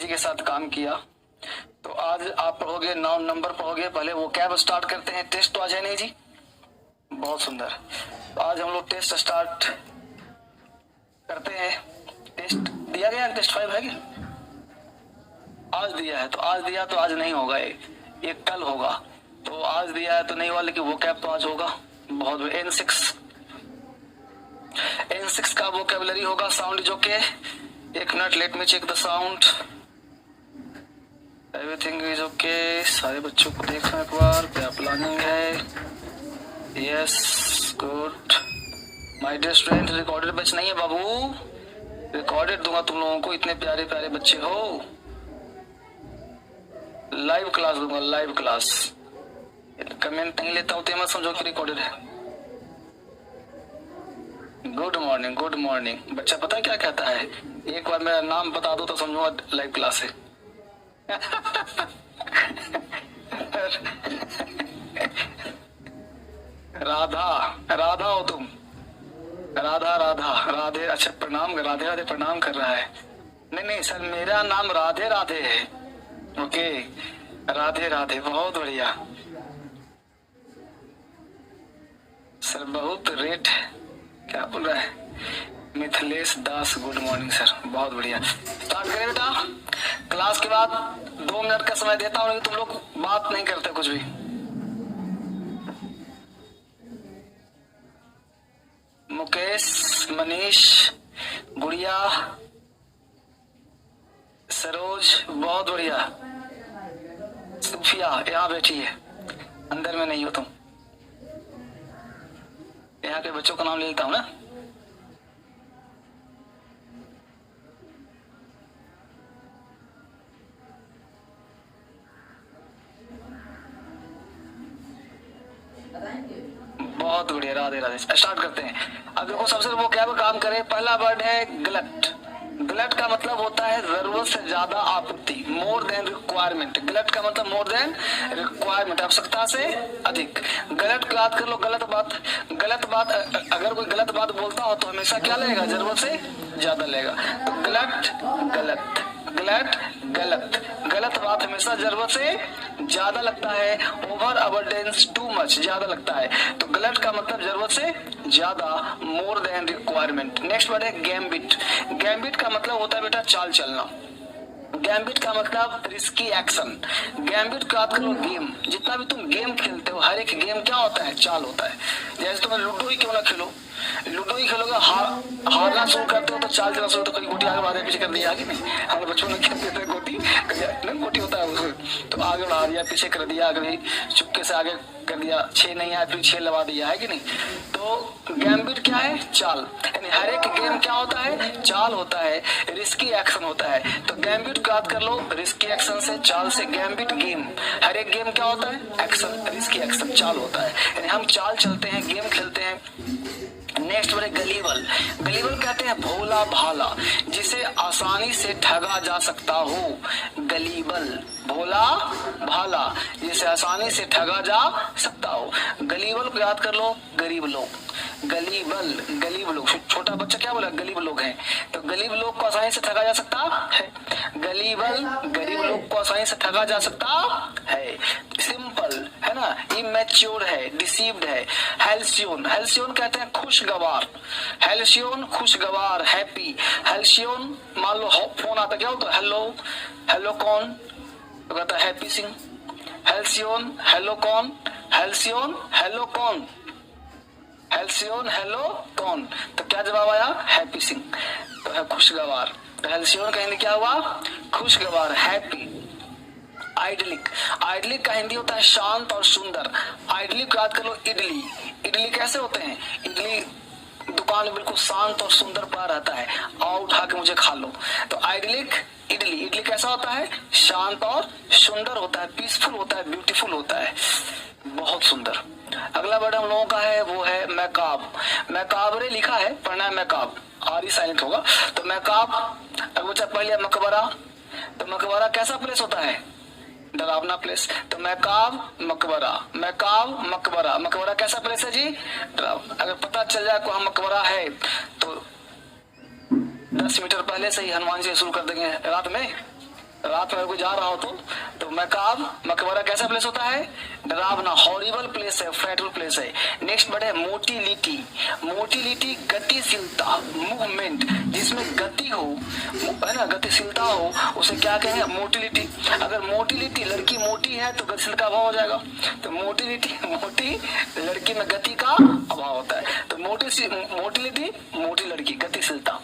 जी के साथ काम किया। तो आज आप पढ़ोगे 9 नंबर पढ़ोगे। पहले वो कैब स्टार्ट करते हैं। टेस्ट तो आज है नहीं जी, बहुत सुंदर। तो आज हम लोग टेस्ट स्टार्ट करते हैं। टेस्ट दिया गया, टेस्ट 5 है क्या? आज दिया है, तो आज दिया तो आज नहीं होगा, ये कल होगा। तो आज दिया है तो नहीं हुआ, लेकिन वो कैब तो आज होगा। बहुत N6 का वोकेबलरी होगा। साउंड जो के, एक minute, let me check the sound. Everything is okay. सारे बच्चों को देखना एक बार, क्या प्लानिंग है। Yes, good. My dear student, recorded batch नहीं है बाबू, रिकॉर्डेड दूंगा तुम लोगों को, इतने प्यारे प्यारे बच्चे हो। लाइव क्लास दूंगा, लाइव क्लास। कमेंट नहीं लेता हूँ तो मत समझो कि रिकॉर्डेड है। Good morning, good morning. बच्चा पता है क्या कहता है? एक बार मेरा नाम बता दो तो समझूंगा लाइव क्लास है। राधा, राधा हो तुम? राधा राधा राधे, अच्छा प्रणाम, राधे राधे प्रणाम कर रहा है। नहीं नहीं सर, मेरा नाम राधे राधे है। ओके, राधे राधे, बहुत बढ़िया सर। बहुत रेट क्या बोल रहा है? मिथिलेश दास, गुड मॉर्निंग सर, बहुत बढ़िया। स्टार्ट करें बेटा। क्लास के बाद 2 मिनट का समय देता हूँ, तुम लोग बात नहीं करते कुछ भी। मुकेश, मनीष, गुड़िया, सरोज, बहुत बढ़िया। सुफिया यहाँ बैठी है, अंदर में नहीं हो तुम। यहाँ के बच्चों का नाम ले लेता हूँ ना। बहुत बढ़िया, राधे राधे। स्टार्ट करते हैं। अब देखो, सबसे वो क्या काम करे। पहला वर्ड है गलत। गलत का मतलब होता है जरूरत से ज्यादा आपूर्ति, मोर देन रिक्वायरमेंट। गलत का मतलब मोर देन रिक्वायरमेंट, आवश्यकता से अधिक। गलत की बात कर लो, गलत बात। गलत बात, अगर कोई गलत बात बोलता हो तो हमेशा क्या लेगा? जरूरत से ज्यादा लेगा। तो गलत गलत, गलत गलत, गलत बात हमेशा जरूरत से ज्यादा लगता है। ओवर अबंडेंस, टू मच, ज्यादा लगता है। तो गलत का मतलब जरूरत से ज्यादा, more than requirement. Next word है गैम्बिट। गैम्बिट का मतलब होता है बेटा चाल चलना। गैम्बिट का मतलब रिस्की एक्शन। गैम्बिट की बात करो, गेम। जितना भी तुम गेम खेलते हो, हर एक गेम क्या होता है? चाल होता है। जैसे तुम्हें लूडो ही क्यों ना खेलो, लूडो ही खेलोगे, हारना शुरू करते हो तो चाल चलना शुरू, तो कहीं गोटी आगे बढ़ा पीछे कर दिया, आगे नहीं। हमारे बच्चों ने खेलते थे गोटी, गोटी होता है उसमें, तो आगे बढ़ा दिया, पीछे कर दिया, कभी चुपके से आगे कर दिया, 6 नहीं आया फिर 6 लगा दिया, है कि नहीं। तो गैम्बिट क्या है? चाल। यानी हर एक गेम क्या होता है? चाल होता है, रिस्की एक्शन होता है। तो गैम्बिट की बात कर लो, रिस्की एक्शन से, चाल से। गैम्बिट गेम, हर एक गेम क्या होता है? एक्शन, रिस्की एक्शन, चाल होता है। यानी हम चाल चलते हैं, गेम खेलते हैं। नेक्स्ट वर्ड है गलीबल। गलीबल कहते हैं भोला भाला, जिसे आसानी से ठगा जा सकता हो। गलीबल, भोला भाला, जिसे आसानी से ठगा जा सकता हो। गलीबल को याद कर लो, गरीब लोग। गलीबल, गरीब लोग। छोटा बच्चा क्या बोला? गरीब लोग हैं। तो गरीब लोग को आसानी से ठगा जा सकता है। गलीबल, गरीब लोग को आसानी से ठगा जा सकता है। सिंपल है ना, इमेच्योर है, डिसीव्ड है। हेल्सियोन, हेल्सियोन कहते हैं खुशगवार। हेल्सियोन खुशगवार, हैप्पी। हेल्सियोन, मान लो फोन आता, क्या होता है? हेलो, हेलो कौन? तो कहता है हैप्पी सिंह। हेल्सियोन, हेलो कौन? हेल्सियोन, हेलो कौन? हेल्सियोन, हेलो कौन? तो क्या जवाब आया? हैप्पी सिंह। तो है खुशगवार। तो हेल्सियोन का हिंदी क्या हुआ? खुशगवार, हैप्पी। आइडलिक, आइडलिक का हिंदी होता है शांत और सुंदर। आइडलिक याद कर लो, इडली। इडली कैसे होते हैं? इडली दुकान में बिल्कुल शांत और सुंदर पड़ा रहता है, आओ उठा के मुझे खा लो। तो आइडलिक, इडली। इडली कैसा होता है? शांत और सुंदर होता है, पीसफुल होता है, ब्यूटीफुल होता है, बहुत सुंदर। अगला वर्ड हम लोगों का है, वो है मैकाब। मैकाबरे लिखा है, पढ़ना है मैकाब, आर ही साइलेंट होगा। तो मैकाब, अगर बच्चा पढ़ लिया मकबरा, तो मकबरा कैसा प्लेस होता है? डरावना प्लेस। तो मैकाब मकबरा, मैकाब मकबरा। मकबरा कैसा प्लेस है जी? डरावना। अगर पता चल जाए को हम मकबरा है तो 10 मीटर पहले से ही हनुमान जी शुरू कर देंगे रात में, रात में कोई जा रहा हो तो मकाब मकबरा कैसा प्लेस होता है? डरावना, हॉरिबल प्लेस है, फ्रेटफुल प्लेस है। नेक्स्ट वर्ड है मोटिलिटी। मोटिलिटी गतिशीलता, मूवमेंट, जिसमें गति हो, है ना, गतिशीलता हो, उसे क्या कहेंगे? मोटिलिटी। अगर मोटिलिटी, लड़की मोटी है तो गतिशील का अभाव हो जाएगा। तो मोटिलिटी, मोटी लड़की में गति का अभाव होता है। तो मोटिलिटी, मोटी लड़की, गतिशीलता।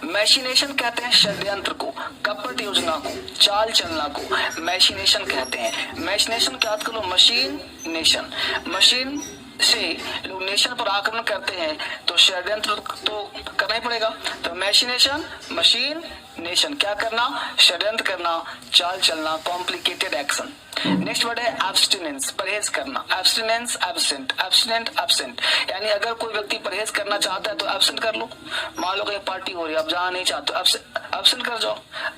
मैशिनेशन कहते हैं षड्यंत्र को, कपट योजना को, चाल चलना को मैशिनेशन कहते हैं। मैशिनेशन क्या याद करो? मशीन नेशन, मशीन से लोग नेशन पर आक्रमण करते हैं तो षड्यंत्र तो करना ही पड़ेगा। तो मैशिनेशन, मशीन नेशन, क्या करना? षड्यंत्र करना, चाल चलना, कॉम्प्लिकेटेड एक्शन। नेक्स्ट वर्ड है एब्स्टिनेंस, परहेज करना। एब्स्टिनेंस, एब्सेंट, एब्स्टिनेंट, एब्सेंट, यानी अगर कोई व्यक्ति परहेज करना चाहता है तो एब्सेंट कर लो। मान लो कहीं पार्टी हो रही है, आप जाना नहीं चाहते, एब्सेंट कर जाओ,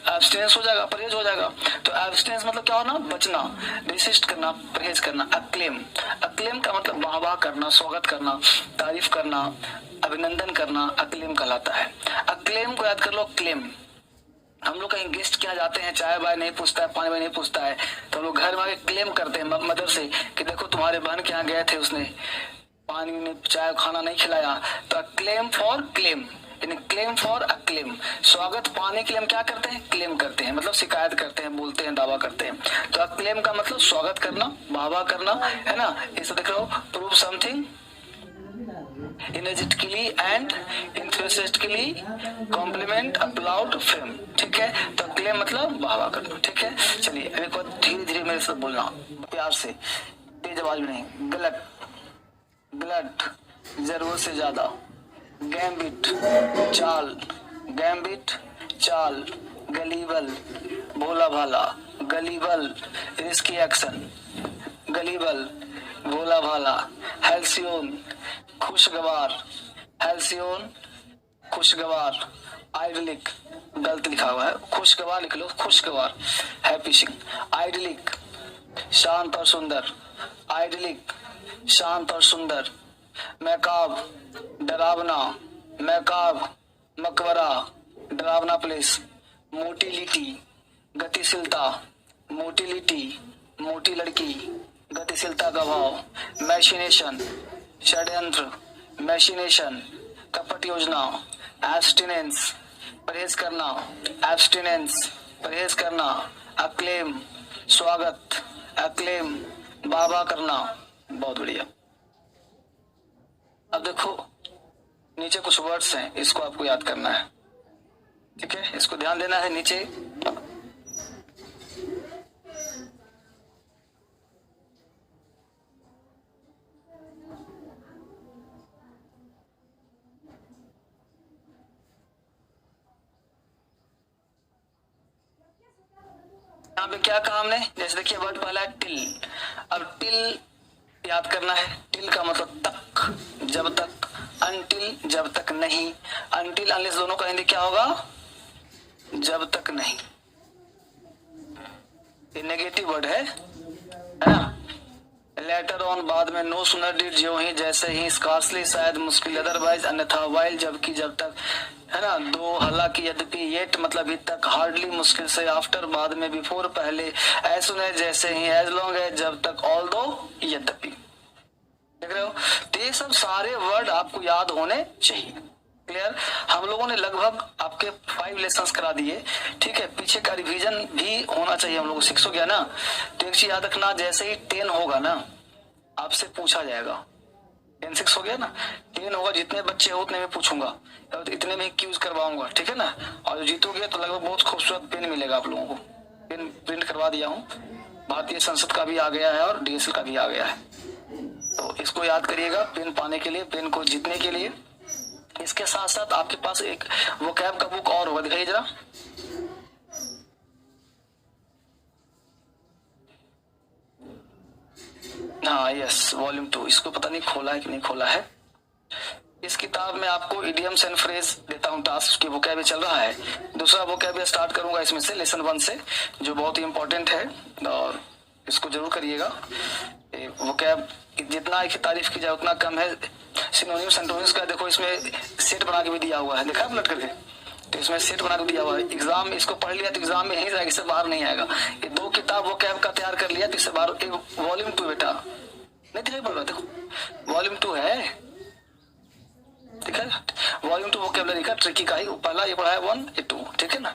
एब्स्टिनेंस हो जाएगा, परहेज हो जाएगा। तो एब्स्टिनेंस मतलब क्या होना? बचना, रेसिस्ट करना, परहेज करना। अक्लेम, अक्लेम का मतलब वाह करना, स्वागत करना, तारीफ करना, अभिनंदन करना, अक्लेम कहलाता है। अक्लेम को याद कर लो, क्लेम। हम लोग कहीं गेस्ट क्या जाते हैं, चाय बाय नहीं पूछता है, पानी बाय नहीं पूछता है, तो हम लोग घर में आके क्लेम करते हैं मदर से कि देखो तुम्हारे बहन के यहाँ गए थे, उसने पानी ने चाय खाना नहीं खिलाया। तो क्लेम फॉर क्लेम, यानी क्लेम फॉर अक्लेम, स्वागत पाने के लिए हम क्या करते हैं? क्लेम करते हैं, मतलब शिकायत करते हैं, बोलते हैं, दावा करते हैं। तो अक्लेम का मतलब स्वागत करना, वाह करना, है ना। इसे देख रहे हो, prove something energetically and enthusiastically, compliment, applaud, frame, ठीक है। तो क्लेम मतलब वाह करना, ठीक है। चलिए अभी को धीरे धीरे मेरे साथ बोलना, प्यार से, तेज आवाज में नहीं। गलत, गलत, जरूरत से ज्यादा। गैम्बिट, चाल, गैम्बिट, चाल। गलीबल, भोला भाला। Gullible, risky action. गलीबल, भोला भाला। हेल्सियोन, खुशगवार। हेल्सियोन, खुशगवार। आइडलिक, गलत लिखा हुआ है, खुशगवार लिख लो, खुशगवार, हैप्पी सिंह। आइडलिक, शांत और सुंदर। आइडलिक, शांत और सुंदर। मैकाब, डरावना। मैकाब, मकबरा, डरावना प्लेस। मोटिलिटी, गतिशीलता। मोटिलिटी, मोटी लड़की, गतिशीलता का भाव। मैशिनेशन, षड्यंत्र। मैशिनेशन, कपट योजना। एब्स्टिनेंस, परहेज करना। एब्स्टिनेंस, परहेज करना। अक्लेम, स्वागत। अक्लेम, वाह करना। बहुत बढ़िया। अब देखो नीचे कुछ वर्ड्स हैं, इसको आपको याद करना है, ठीक है, इसको ध्यान देना है। नीचे यहाँ पे क्या कहा हमने? जैसे देखिए वर्ड पहला है टिल। अब टिल याद करना है। टिल का मतलब तक, जब तक। अनटिल, जब तक नहीं। अनटिल अनलेस दोनों का हिंदी क्या होगा? जब तक नहीं। ये नेगेटिव वर्ड है ना। लेटर ऑन, बाद में। नो सुनर डिड, जो ही, जैसे ही। स्कार्सली, शायद, मुश्किल। अदरवाइज, अन्यथा। वाइल, जबकि, जब तक, है ना। दो, हालांकि, यद्यपि। येट मतलब अभी तक। हार्डली, मुश्किल से। आफ्टर, बाद में। बिफोर, पहले। एज सुन एज, जैसे ही। एज लॉन्ग एज, जब तक। ऑल्दो, यद्यपि। देख रहे हो? तो ये सब सारे वर्ड आपको याद होने चाहिए। क्लियर? हम लोगों ने लगभग आपके 5 लेसन्स करा दिए, ठीक है। पीछे का रिवीजन भी होना चाहिए हम लोग। 6 हो गया ना। तो एक चीज याद रखना, जैसे ही 10 होगा ना, आपसे पूछा जाएगा। 10 6 हो गया ना, 10 होगा, जितने बच्चे हो उतने में पूछूंगा, तो इतने में क्यूज करवाऊंगा, ठीक है ना। और जो जीतोगे तो लगभग बहुत खूबसूरत पेन मिलेगा आप लोगों को। पेन प्रिंट करवा दिया हूँ, भारतीय संसद का भी आ गया है और डीएसएल का भी आ गया है। तो इसको याद करिएगा पेन पाने के लिए, पेन को जीतने के लिए। इसके साथ साथ आपके पास एक वोकैब का बुक और होगा, दिखाइए जरा। हाँ यस, वॉल्यूम 2। इसको पता नहीं खोला है कि नहीं खोला है। इस किताब में आपको इडियम्स एंड फ्रेज देता हूँ टास्क, उसकी वोकैब चल रहा है। दूसरा वोकैब स्टार्ट करूंगा इसमें से, लेसन 1 से, जो बहुत ही इंपॉर्टेंट है और इसको जरूर करिएगा। वोकैब जितना एक तारीफ की जाए उतना कम है। सिनोनिम्स एंटोनिम्स का देखो इसमें सेट बना के भी दिया हुआ है, देखा आप लट करके। तो इसमें सेट बना के दिया हुआ है। एग्जाम में इसको पढ़ लिया तो एग्जाम में यहीं जाएगा, इससे बाहर नहीं आएगा। ये 2 किताब वो कैब का तैयार कर लिया तो इससे बाहर। वॉल्यूम 2 बेटा नहीं दिखाई पड़ रहा, देखो वॉल्यूम 2 है, ठीक है। वॉल्यूम 2 वोकैबुलरी का ट्रिकी का ही पहला ये पढ़ा है 1 ये 2, ठीक है ना।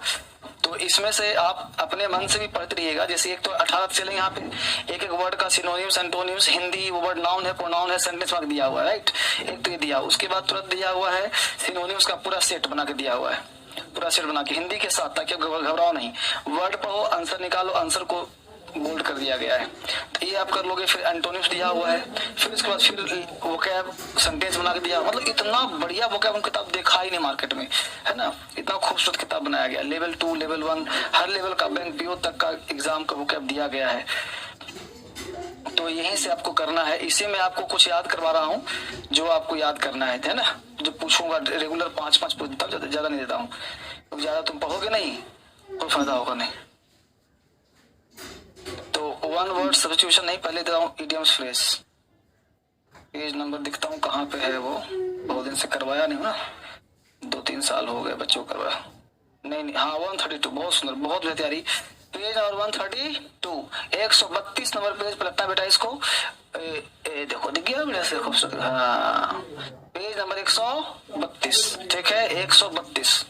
तो इसमें से आप अपने मन से भी पढ़ते रहिएगा। जैसे एक तो 18 चले यहाँ पे एक एक वर्ड का सिनोनिम्स एंटोनिम्स, हिंदी वो वर्ड नाउन है प्रोनाउन है सेंटेंस मार्क दिया हुआ है, राइट। एक तो ये दिया, उसके बाद तुरंत दिया हुआ है सिनोनिम्स का पूरा सेट बना के दिया हुआ है, पूरा सेट बना के हिंदी के साथ, ताकि घबराओ नहीं। वर्ड पढ़ो आंसर निकालो, आंसर को बोल्ड कर दिया गया है, तो ये आप कर लोगे। फिर एंटोनिम्स दिया हुआ है, फिर इसके बाद फिर वोकैब सेंटेंस बना के दिया। मतलब इतना बढ़िया वोकैब किताब देखा ही नहीं मार्केट में, है ना। इतना खूबसूरत किताब बनाया गया। लेवल 2 लेवल 1 हर लेवल का बैंक पीओ तक का एग्जाम का वोकैब दिया गया है। तो यहीं से आपको करना है। इसी में आपको कुछ याद करवा रहा हूँ जो आपको याद करना है ना। जो पूछूंगा रेगुलर 5-5 पूछता, ज्यादा नहीं देता हूँ, तो ज्यादा तुम पढ़ोगे नहीं कोई फायदा होगा नहीं। तो 1 वर्ड सब्स्टिट्यूशन नहीं, पहले देता हूँ इडियम्स फ्रेज। पेज नंबर दिखता हूँ कहाँ पे है वो, बहुत दिन से करवाया नहीं ना, 2-3 साल हो गए बच्चों को करवाया नहीं। हाँ 132, बहुत सुंदर, बहुत बेहतरी। पेज नंबर 132, 132 नंबर पेज पर लगता है बेटा इसको। देखो दिख गया बेटा से खूबसूरत। हाँ पेज नंबर 132, ठीक है 132।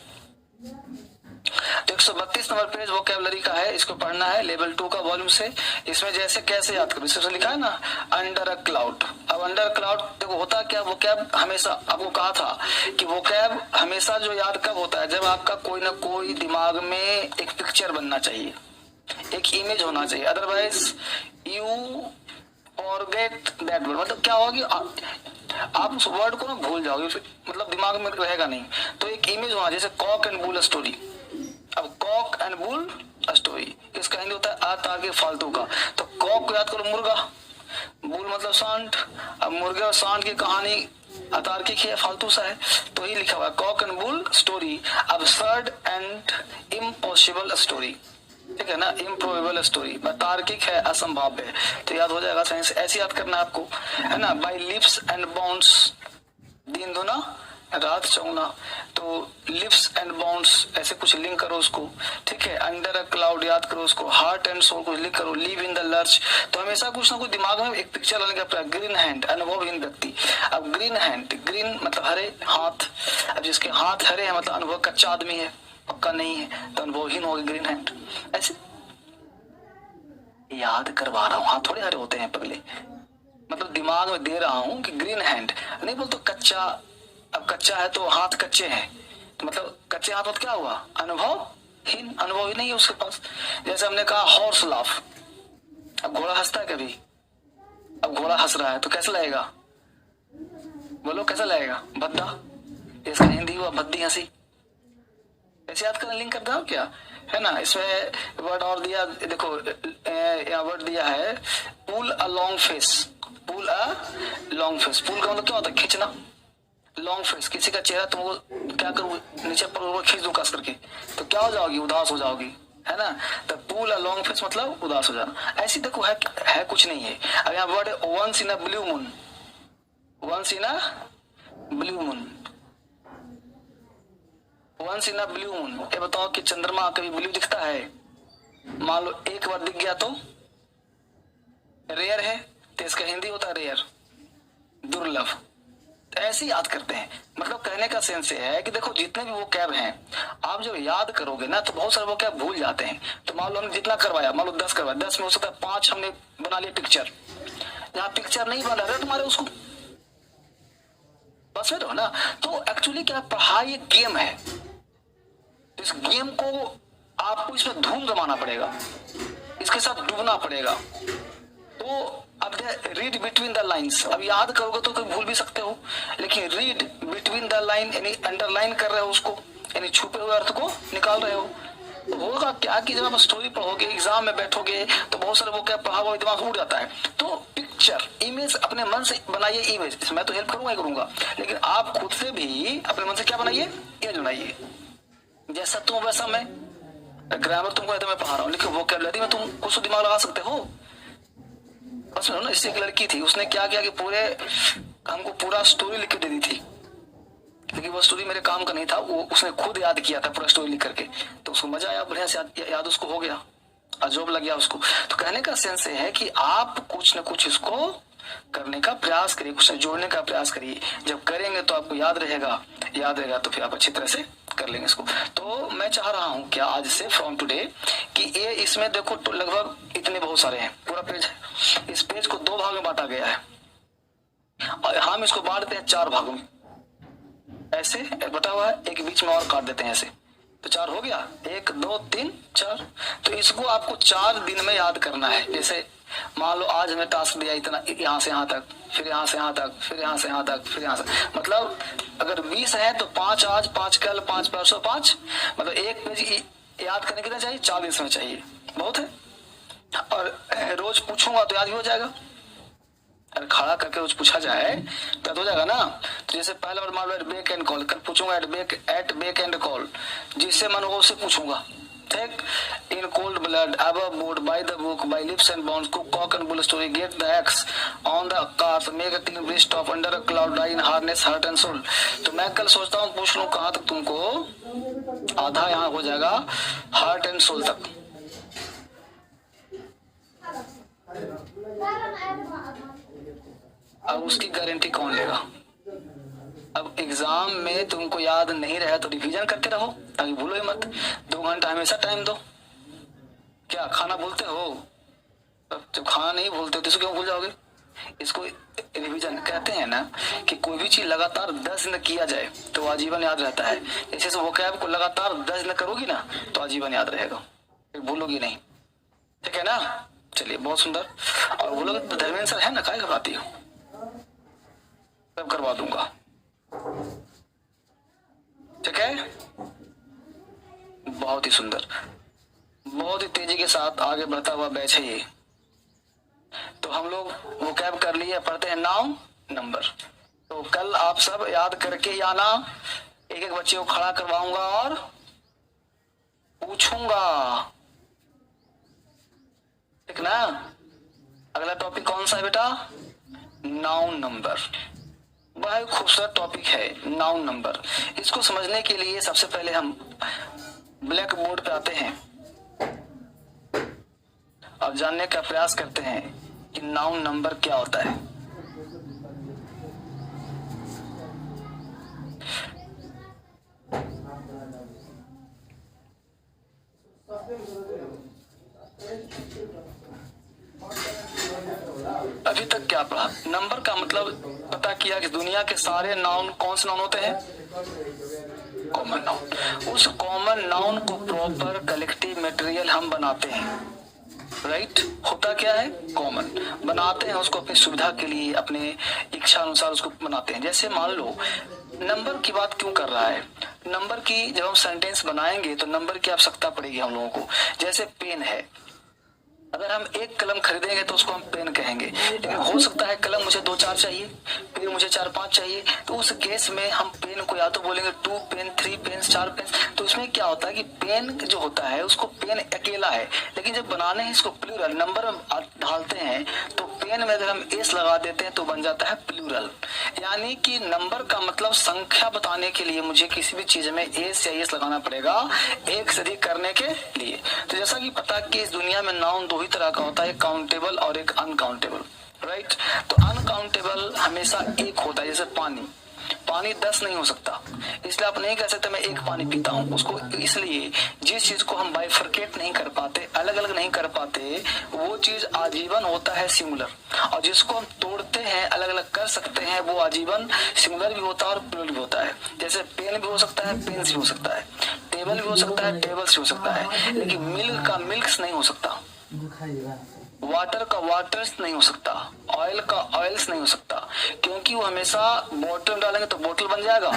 तो 132 नंबर पेज वोकैबुलरी का है, इसको पढ़ना है लेवल 2 का वॉल्यूम से। इसमें जैसे कैसे याद करो, इसमें लिखा है ना अंडर अ क्लाउड। अब अंडर क्लाउड देखो होता क्या, वोकैब हमेशा आपको कहा था कि वोकैब हमेशा जो याद कब होता है, जब आपका कोई ना कोई दिमाग में एक पिक्चर बनना चाहिए, एक इमेज होना चाहिए। Otherwise you forget that word. मतलब क्या होगा कि आप उस वर्ड को ना भूल जाओगे, मतलब दिमाग में रहेगा नहीं। तो एक इमेज होना, जैसे कॉक एंड बुल स्टोरी। अब कॉक एंड बुल स्टोरी इसका हिंदी होता है ताकि फालतू का। तो कॉक को याद करो मुर्गा, बुल मतलब सांड। अब मुर्गे और सांड की कहानी अतार्किक है, फालतू सा है, तो ये लिखा हुआ है cock and bull story, absurd and impossible story, ठीक है ना। इम्प्रोबेबल स्टोरी तार्किक है, असंभाव्य, तो याद हो जाएगा साइंस। ऐसे याद करना है आपको, है ना। बाय लिप्स एंड बाउंड्स, दिन दुना रात चौगुना, तो लिप्स एंड बाउंड्स ऐसे कुछ लिंक करो उसको, ठीक है। अंडर अ क्लाउड याद करो उसको, हार्ट एंड सोल कुछ लिंक करो, लिव इन द लर्च। तो हमेशा कुछ ना कुछ दिमाग में एक पिक्चर लाने का। ग्रीन हैंड अनुभवहीन व्यक्ति। अब ग्रीन हैंड, ग्रीन मतलब हरे हाथ, अब जिसके हाथ हरे हैं मतलब अनुभव कच्चा आदमी है, पक्का नहीं है, तो अनुभवहीन होगा ग्रीन हैंड। ऐसे याद करवा रहा हूँ, हाथ थोड़े हरे होते हैं पगले, मतलब दिमाग में दे रहा हूँ कि ग्रीन हैंड नहीं बोल तो कच्चा। अब कच्चा है तो हाथ कच्चे हैं, तो मतलब कच्चे हाथ क्या हुआ, अनुभवहीन, अनुभव ही नहीं है उसके पास। जैसे हमने कहा हॉर्स लाफ, अब घोड़ा हंसता है कभी, अब घोड़ा हंस रहा है तो कैसा लगेगा, बोलो कैसा लगेगा, भद्दा। इसका हिंदी हुआ भद्दी हंसी। ऐसे याद करना, लिंक करता हो क्या, है ना। इसमें वर्ड और दिया, देखो यहाँ वर्ड दिया है pull a long face. Pull a long face, pull का मतलब क्या होता है, खींचना। लॉन्ग फेस, किसी का चेहरा तुमको क्या करूँ नीचे पर खींच दूं कस करके, तो क्या हो जाओगी, उदास हो जाओगी, है ना। तो पुल अ लॉन्ग फेस मतलब उदास हो जाना। ऐसी देखो है कुछ नहीं है। अब यहाँ वर्ड है once in a blue moon, once in a blue moon, once in a blue moon. ये बताओ कि चंद्रमा कभी ब्लू दिखता है, मान लो एक बार दिख गया तो रेयर है, तो इसका हिंदी होता है रेयर, दुर्लभ। तो ऐसे याद करते हैं। मतलब कहने का सेंस ये है कि देखो जितने भी वो कैब हैं, आप जब याद करोगे ना तो बहुत सारे वो कैब भूल जाते हैं। तो मान लो हमने जितना करवाया, मान लो 10 करवाया, 10 में हो सकता है 5 हमने बना लिया पिक्चर, जहाँ पिक्चर नहीं बना रहे तुम्हारे उसको बस में, तो ना। तो एक्चुअली क्या पढ़ाई एक गेम है, इस गेम को आपको इसमें धूम जमाना पड़ेगा, इसके साथ डूबना पड़ेगा। तो अब रीड बिटवीन द लाइंस, अब याद करोगे तो कोई भूल भी सकते हो, लेकिन रीड बिटवीन द लाइन यानी अंडरलाइन कर रहे हो उसको, यानी छुपे हुए अर्थ को निकाल रहे हो। तो होगा क्या कि जब आप स्टोरी पढ़ोगे, एग्जाम में बैठोगे, तो बहुत सारे वो क्या पढ़ा हुआ दिमाग उड़ जाता है। तो पिक्चर इमेज अपने मन से बनाइए, इमेज मैं तो हेल्प करूंगा, लेकिन आप खुद से भी अपने मन से क्या बनाइए, इमेज बनाइए। जैसा तुम वैसा मैं, ग्रामर तुमको है तो मैं पढ़ा रहा हूँ, लेकिन वोकैबुलरी में तुम कुछ दिमाग लगा सकते हो। बस ना, इससे एक लड़की थी, उसने क्या किया कि पूरे हमको पूरा स्टोरी लिख के दे दी थी, लेकिन वो स्टोरी मेरे काम का नहीं था, वो उसने खुद याद किया था पूरा स्टोरी लिख करके, तो उसको मजा आया, बढ़िया से याद उसको हो गया, अजोब लग गया उसको। तो कहने का सेंस है कि आप कुछ न कुछ इसको करने का प्रयास करिए, कुछ जोड़ने का प्रयास करिए। जब करेंगे तो आपको याद रहेगा तो फिर आप अच्छी तरह से कर लेंगे इसको। तो मैं चाह रहा हूं क्या आज से फ्रॉम टुडे कि ये इसमें देखो तो लगभग इतने बहुत सारे हैं, पूरा पेज है। इस पेज को 2 भाग में बांटा गया है और हम इसको बांटते हैं 4 भागों में, ऐसे बटा हुआ है, एक बीच में और काट देते हैं ऐसे, तो 4 हो गया, 1 2 3 4। तो इसको आपको 4 दिन में याद करना है। जैसे मान लो आज हमें टास्क दिया इतना, यहाँ से यहाँ तक, फिर यहाँ से यहाँ तक, फिर यहाँ से यहाँ तक, फिर यहाँ से, मतलब अगर 20 है तो 5 आज, 5 कल, 5 परसों, 5, मतलब एक पेज याद करने कितना चाहिए, 40 में चाहिए, बहुत है। और रोज पूछूंगा तो याद भी हो जाएगा, अगर खड़ा करके रोज पूछा जाए तो याद हो जाएगा ना। तो जैसे पहला बार मान लो एट बैक एंड कॉल, कल पूछूंगा एट बैक एंड कॉल, जिससे मन होगा उससे पूछूंगा, ठीक। In cold blood above board by the book by lips and bounds cook cock and bull story get the axe on the cars make a clean breast of under a cloud die in harness heart and soul। तो मैं कल सोचता हूँ पूछ लूं कहाँ तक तुमको, आधा यहाँ हो जाएगा हार्ट एंड सोल तक। अब उसकी गारंटी कौन लेगा। अब एग्जाम में तुमको याद नहीं रहा तो रिवीजन करते रहो ताकि भूलो ही मत। 2 घंटा हमेशा टाइम दो। क्या खाना भूलते हो, जब खाना नहीं भूलते तो इसको क्यों भूल जाओगे। इसको रिवीजन कहते हैं ना, कि कोई भी चीज लगातार 10 दिन किया जाए तो आजीवन याद रहता है। जैसे वोकैब को लगातार 10 दिन करोगी ना तो आजीवन याद रहेगा, फिर भूलोगी नहीं, ठीक है ना। चलिए बहुत सुंदर। और बोलोगे तो धर्मेंद्र सर है ना, काहे घबराती हो, सब करवा दूंगा, ठीक है। बहुत ही सुंदर, बहुत ही तेजी के साथ आगे बढ़ता हुआ बैच है ये। तो हम लोग वोकैब कर लिए, पढ़ते हैं नाउन नंबर। तो कल आप सब याद करके ही आना, एक एक बच्चे को खड़ा करवाऊंगा और पूछूंगा, ठीक ना। अगला टॉपिक कौन सा है बेटा, नाउन नंबर। बड़ा ही खूबसूरत टॉपिक है नाउन नंबर। इसको समझने के लिए सबसे पहले हम ब्लैक बोर्ड पे आते हैं और जानने का प्रयास करते हैं कि नाउन नंबर क्या होता है। अभी तक क्या पढ़ा, नंबर का मतलब पता किया कि दुनिया के सारे नाउन कौन से नाउन होते हैं, कॉमन नाउन। उस कॉमन नाउन को प्रॉपर कलेक्टिव मटेरियल हम बनाते हैं, राइट। होता क्या है, कॉमन बनाते हैं उसको अपनी सुविधा के लिए, अपने इच्छा अनुसार उसको बनाते हैं। जैसे मान लो नंबर की बात क्यों कर रहा है, नंबर की जब हम सेंटेंस बनाएंगे तो नंबर की आवश्यकता पड़ेगी हम लोगों को। जैसे पेन है, अगर हम एक कलम खरीदेंगे तो उसको हम पेन कहेंगे, लेकिन हो सकता है कलम मुझे 2-4 चाहिए, पेन मुझे 4-5 चाहिए, तो उस केस में हम पेन को या तो बोलेंगे 2 पेन, 3 पेन, 4 पेन। तो इसमें क्या होता है कि पेन जो होता है उसको पेन अकेला है, लेकिन जब बनाने हैं इसको प्लूरल नंबर में ढालते हैं तो पेन में अगर हम एस लगा देते हैं तो बन जाता है प्लूरल। यानी कि नंबर का मतलब संख्या बताने के लिए मुझे किसी भी चीज में एस या एस लगाना पड़ेगा, एक से अधिक करने के लिए। तो जैसा कि पता कि इस दुनिया में नाउन 2 ही तरह का होता है, एक काउंटेबल और एक अनकाउंटेबल, राइट। तो अनकाउंटेबल हमेशा एक होता है, जैसे पानी 10 नहीं हो सकता, इसलिए आप नहीं कह सकते मैं एक पानी पीता हूँ उसको। इसलिए जिस चीज को हम बाइफरकेट नहीं कर पाते, अलग अलग नहीं कर पाते, वो चीज आजीवन होता है सिंगुलर, और जिसको हम तोड़ते हैं अलग अलग कर सकते हैं वो आजीवन सिंगुलर भी होता है और प्लूरल भी होता है। जैसे पेन भी हो सकता है, पेन्स भी हो सकता है, टेबल भी हो सकता है, टेबल्स भी हो सकता है, लेकिन मिल्क का मिल्क्स नहीं हो सकता, वाटर का वाटर्स नहीं हो सकता, ऑयल का ऑयल्स नहीं हो सकता, क्योंकि वो हमेशा बोतल में डालेंगे तो बोतल बन जाएगा,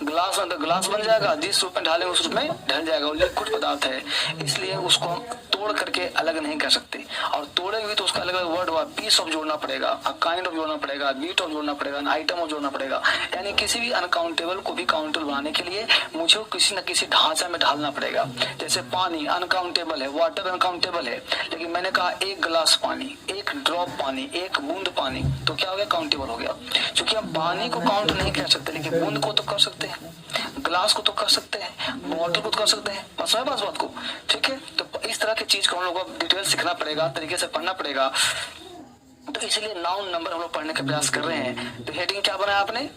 ग्लास में तो ग्लास बन जाएगा, जिस रूप में ढालेंगे उस रूप में ढल जाएगा, वो लिक्विड पदार्थ है, इसलिए उसको हम तोड़ तोड़ करके अलग नहीं कर सकते, और तोड़ेंगे तो उसका अलग अलग वर्ड हुआ, पीस ऑफ जोड़ना पड़ेगा, अ काइंड ऑफ जोड़ना पड़ेगा, बीट ऑफ जोड़ना पड़ेगा, आइटम ऑफ जोड़ना पड़ेगा। यानी किसी भी अनकाउंटेबल को भी काउंटेबल बनाने के लिए मुझे किसी न किसी ढांचा में ढालना पड़ेगा। जैसे पानी अनकाउंटेबल है, वाटर अनकाउंटेबल है, लेकिन मैंने कहा एक गिलास पानी, एक ड्रॉप पानी, एक बूंद पानी, तो क्या हो गया, काउंटेबल हो गया। क्योंकि हम पानी को काउंट नहीं कर सकते, लेकिन बूंद को तो कर सकते हैं, ग्लास को तो कर सकते हैं, वाटर को तो कर सकते हैं। बस है बात को, ठीक है। तो इस तरह की चीज को हम लोग को डिटेल सीखना पड़ेगा, तरीके से पढ़ना पड़ेगा। तो इसलिए नाउन नंबर हम लोग पढ़ने का प्रयास कर रहे हैं। तो हेडिंग क्या बनाया आपने,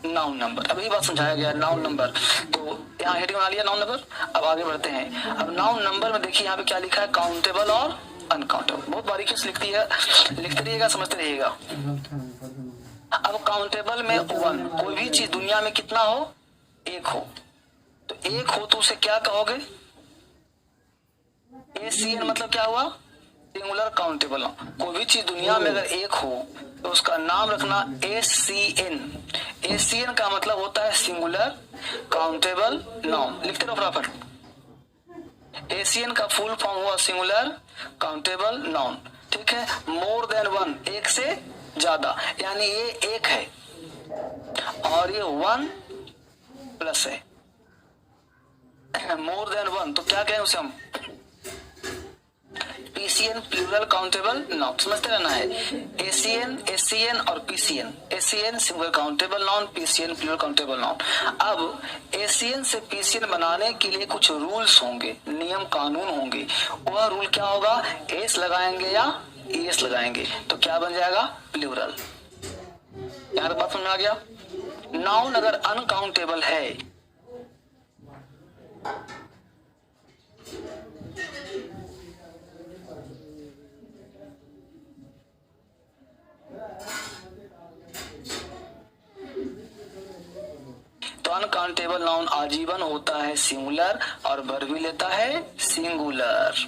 नाउन नंबर। अभी बात समझाया गया नाउन नंबर, तो यहाँ हेडिंग बना लिया नाउन नंबर। अब आगे बढ़ते हैं। अब नाउन नंबर में देखिए यहाँ पे क्या लिखा है, काउंटेबल और अनकाउंटेबल। बहुत बारीकी से लिखते रहिएगा, समझते रहिएगा। अब काउंटेबल में वन, कोई भी चीज दुनिया में कितना हो, एक हो, तो एक हो तो उसे क्या कहोगे, ACN मतलब क्या हुआ, सिंगुलर काउंटेबल। कोई भी चीज दुनिया में अगर एक हो तो उसका नाम रखना ACN। ACN का मतलब होता है सिंगुलर काउंटेबल नाउन। लिखते रहो फटाफट। ACN का फुल फॉर्म हुआ सिंगुलर काउंटेबल नाउन, ठीक है। मोर देन वन, एक से ज्यादा, यानी ये एक है और ये वन प्लस है। मोर देन वन तो क्या कहें उसे हम, PCN प्लूरल काउंटेबल नाउन। समझते रहना है, ACN, SCN और PCN। ACN singular countable noun, PCN plural countable noun. अब ACN से PCN बनाने के लिए कुछ रूल्स होंगे, नियम कानून होंगे। वह रूल क्या होगा, एस लगाएंगे या ES लगाएंगे तो क्या बन जाएगा, प्लूरल। यार बात समझ में आ गया। नाउन अगर अनकाउंटेबल है तो अनकाउंटेबल नाउन आजीवन होता है सिंगुलर और भर भी लेता है सिंगुलर।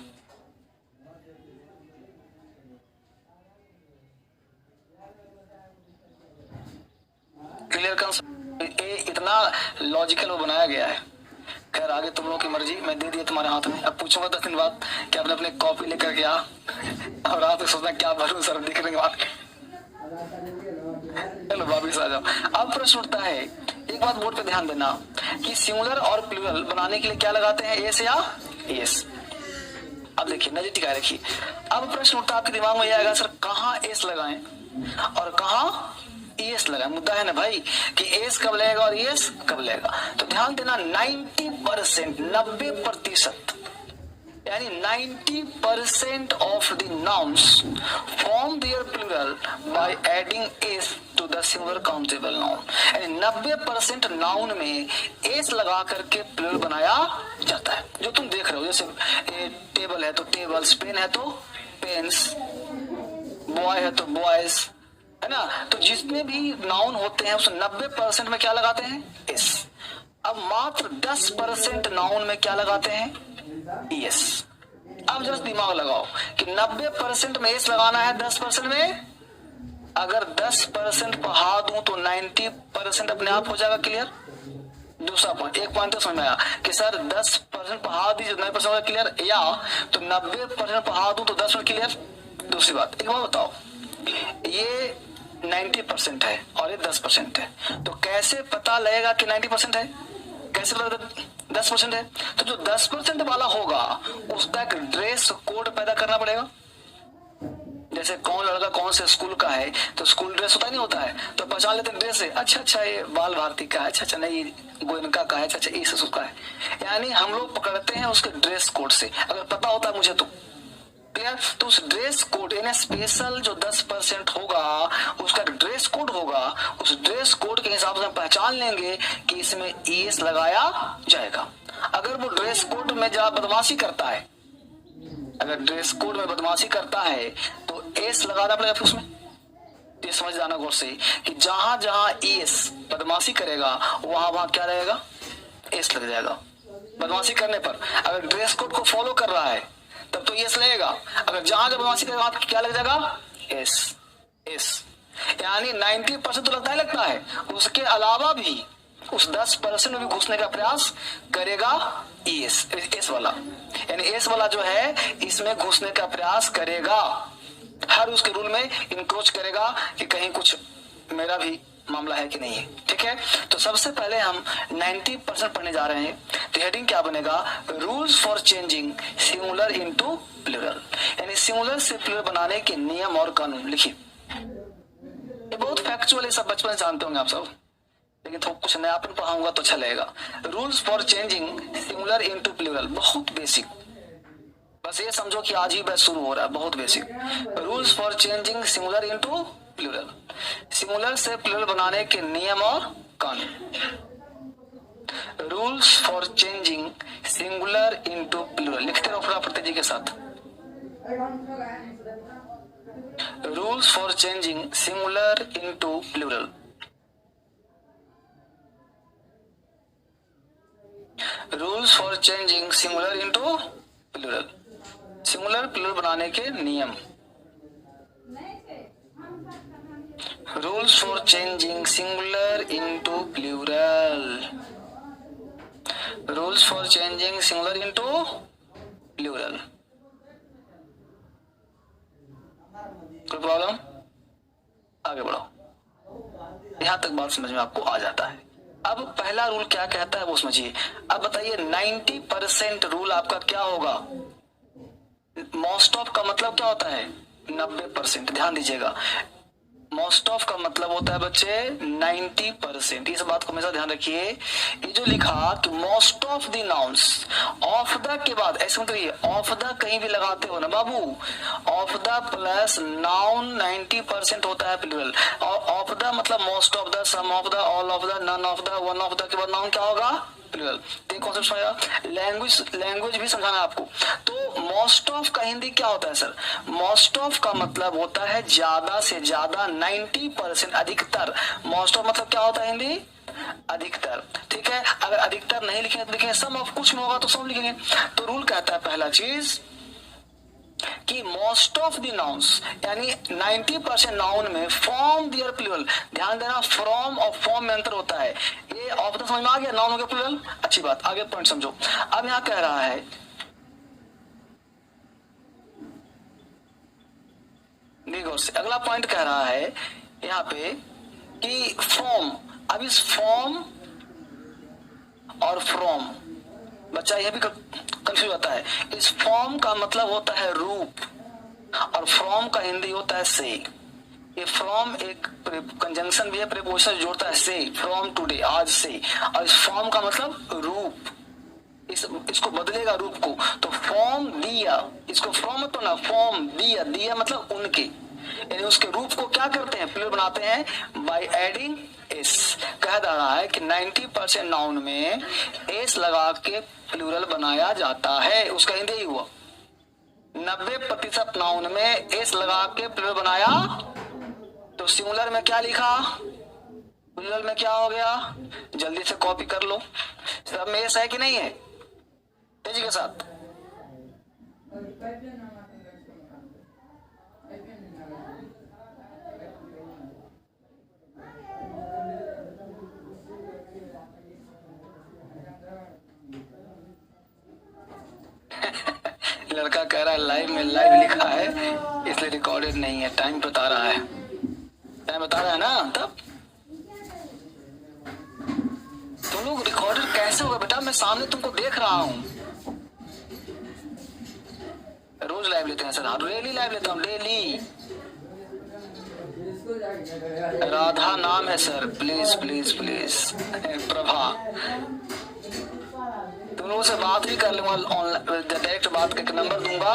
Clear concept. ये इतना लॉजिकल वो बनाया गया है। खैर आगे तुम लोगों की मर्जी, मैं दे दिया तुम्हारे हाथ में। अब पूछूंगा 10 दिन बाद कि आपने अपने कॉपी लेकर के आ, और रात तक सोचना क्या भरूं सर दिखने के बाद। चलो वापिस आ जाओ। अब प्रश्न उठता है, एक बात बोर्ड पे ध्यान देना कि सिंगुलर और प्लूरल बनाने के लिए क्या लगाते हैं, एस या एस। अब देखिए नजर टिकाए रखिए। अब प्रश्न उठता आपके दिमाग में यह आएगा, सर कहाँ एस लगाएं और कहाँ ES लगाएं। मुद्दा है ना भाई कि एस कब लगेगा और ES कब लगेगा। तो ध्यान देना 90%, 90%, यानी 90% of the nouns form their plural by adding S to the singular countable noun. यानी 90% नाउन में एस लगा करके प्लूरल बनाया जाता है। जो तुम देख रहे हो, जैसे टेबल है तो टेबल्स, पेन है तो पेन्स, बॉय है तो बॉयज, है ना। तो जितने भी नाउन होते हैं उस 90% में क्या लगाते हैं, एस। अब मात्र 10% नाउन में क्या लगाते हैं, ES। अब जरा दिमाग लगाओ कि 90% में एस लगाना है, 10% में अगर 10% बढ़ा दूं तो 90% अपने आप हो जाएगा क्लियर। दूसरा पॉइंट, एक पॉइंट तो समझ में आया कि सर 10% बढ़ा दीजिए 90% क्लियर, या तो 90% बढ़ा दूं तो 10% क्लियर। दूसरी बात, एक बात बताओ, ये 90% है और ये 10% है, तो कैसे पता लगेगा कि 90% है, कैसे पता 10% है। तो जो 10% वाला होगा उसका एक ड्रेस कोड पैदा करना पड़ेगा। जैसे कौन लड़का कौन से स्कूल का है तो स्कूल ड्रेस होता नहीं होता है, तो पहचान लेते हैं ड्रेस से, अच्छा ये बाल भारती का है, अच्छा नहीं गोयनका का है, अच्छा इस का है। यानी हम लोग पकड़ते हैं उसके ड्रेस कोड से, अगर पता होता है मुझे तो क्लियर। तो उस ड्रेस कोड यानी स्पेशल जो 10% होगा उसका ड्रेस कोड होगा, उस ड्रेस कोड के हिसाब से हम पहचान लेंगे कि इसमें ES लगाया जाएगा। अगर वो ड्रेस कोड में जहाँ बदमाशी करता है, अगर ड्रेस कोड में बदमाशी करता है तो एस लगाना पड़ेगा फिर उसमें। ये समझ जाना गौर से कि जहां जहां ES बदमाशी करेगा वहां वहां क्या रहेगा, एस लग जाएगा। बदमाशी करने पर अगर ड्रेस कोड को फॉलो कर रहा है तब तो ES लगेगा, अगर जहां जब बदमाशी करेगा वहां क्या लग जाएगा, एस। यानी 90% तो लगता है, उसके अलावा भी उस 10% में भी घुसने का प्रयास करेगा एस वाला, यानी एस वाला जो है इसमें घुसने का प्रयास करेगा, हर उसके रूल में इंक्रोच करेगा कि कहीं कुछ मेरा भी मामला है कि नहीं है। ठीक है, तो सबसे पहले हम 90% पढ़ने जा रहे हैं। तो हेडिंग क्या बनेगा, rules for changing singular into plural, यानी सिंगुलर से प्लूरल बनाने के नियम और कानून। लिखिए, ये बहुत फैक्चुअल है, सब बचपन से जानते होंगे आप सब, लेकिन थोड़ा कुछ नयापन पढ़ाऊंगा तो अच्छा लगेगा। Rules for changing singular into plural, बहुत बेसिक, बस ये समझो कि आज ही बैच शुरू हो रहा है, बहुत basic. Rules for changing singular into plural, singular से प्लूरल बनाने के नियम और कानून। Rules for changing singular into plural, लिखते रहो प्रकृति जी के साथ। Rules for changing singular into plural, rules for changing singular into plural, singular plural बनाने के नियम। Rules for changing singular into plural, rules for changing singular into plural. कोई problem? आगे बढ़ो, यहां तक बात समझ में आपको आ जाता है। अब पहला रूल क्या कहता है वो समझिए। अब बताइए 90% रूल आपका क्या होगा? मोस्ट ऑफ का मतलब क्या होता है? 90%। ध्यान दीजिएगा, मोस्ट ऑफ का मतलब होता है बच्चे 90%। इस बात को हमेशा ध्यान रखिए। ये जो लिखा कि most of the nouns, of the के बाद ऐसे मतलब ऑफ द कहीं भी लगाते हो ना बाबू, ऑफ द प्लस नाउन 90% होता है प्लूरल। और ऑफ द मतलब most of the, some of the, all of the, none of the, one of the के बाद नाउन क्या होगा? प्लूरल। तो कॉन्सेप्ट समझा। लैंग्वेज भी समझाना है आपको। तो मोस्ट ऑफ का हिंदी क्या होता है सर? मोस्ट ऑफ का मतलब होता है ज्यादा से ज्यादा, 90%, अधिकतर। मोस्ट ऑफ मतलब क्या होता है हिंदी? अधिकतर। ठीक है, अगर अधिकतर नहीं लिखेंगे तो लिखेंगे सम ऑफ, कुछ में होगा तो सम लिखेंगे। तो रूल कहता है पहला चीज कि मोस्ट ऑफ द नाउन्स, यानी 90% नाउन में फॉर्म दियर प्लूरल। ध्यान देना, फ्रॉम और फॉर्म में अंतर होता है। ये ऑफ द समझ में आ गया, नाउन हो गया प्लूरल। अच्छी बात, आगे पॉइंट समझो। अब यहां कह रहा है देखो, अगला पॉइंट कह रहा है यहाँ पे कि फॉर्म। अब इस फॉर्म और फ्रॉम, बच्चा यह भी कंफ्यूज होता है। इस फॉर्म का मतलब होता है रूप, और फ्रॉम का हिंदी होता है से। ये फ्रॉम एक कंजंक्शन भी है, प्रीपोजिशन जोड़ता है से, फ्रॉम टुडे, आज से। और इस फॉर्म का मतलब रूप, इसको बदलेगा रूप को। तो फॉर्म दिया, इसको फ्रॉम तो ना, फॉर्म दिया, दिया मतलब उनके, यानी उसके रूप को क्या करते हैं? प्लूरल बनाते हैं बाय एडिंग एस। कह रहा है कि 90% नाउन में एस लगा के प्लूरल बनाया जाता है। उसका हिंदी ही हुआ 90% नाउन में एस लगा के प्लूरल बनाया। तो सिंगुलर में क्या लिखा? प्लूरल में क्या हो गया? जल्दी से कॉपी कर लो। सब में एस है कि नहीं है? तेजी के साथ। लड़का कह रहा है लाइव में, लाइव लिखा है इसलिए रिकॉर्डेड नहीं है। टाइम बता रहा है, टाइम बता रहा है ना। तब तुम लोग रिकॉर्डेड कैसे होगा बेटा? मैं सामने तुमको देख रहा हूँ। रोज लाइव लेते हैं सर? हाँ, डेली लाइव लेता हूँ, डेली। राधा नाम है sir, please please please. Prabha, तुम लोगों से बात भी कर लूंगा, डायरेक्ट बात करके नंबर दूंगा,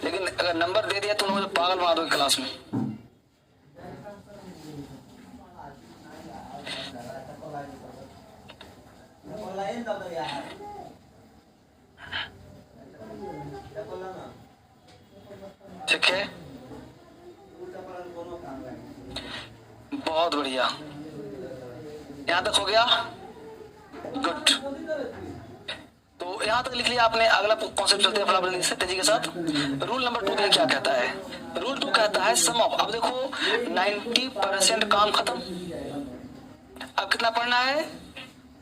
लेकिन अगर नंबर दे दिया तुम लोग पागल बना दोगे क्लास में। ठीक है, बहुत बढ़िया। यहां तक हो गया? गुड। तो यहां तक लिख लिया आपने। अगला कॉन्सेप्ट चलते हैं फटाफट से तेजी के साथ। रूल नंबर 2 क्या कहता है? रूल 2 कहता है सम ऑफ। अब देखो 90% काम खत्म। अब कितना पढ़ना है?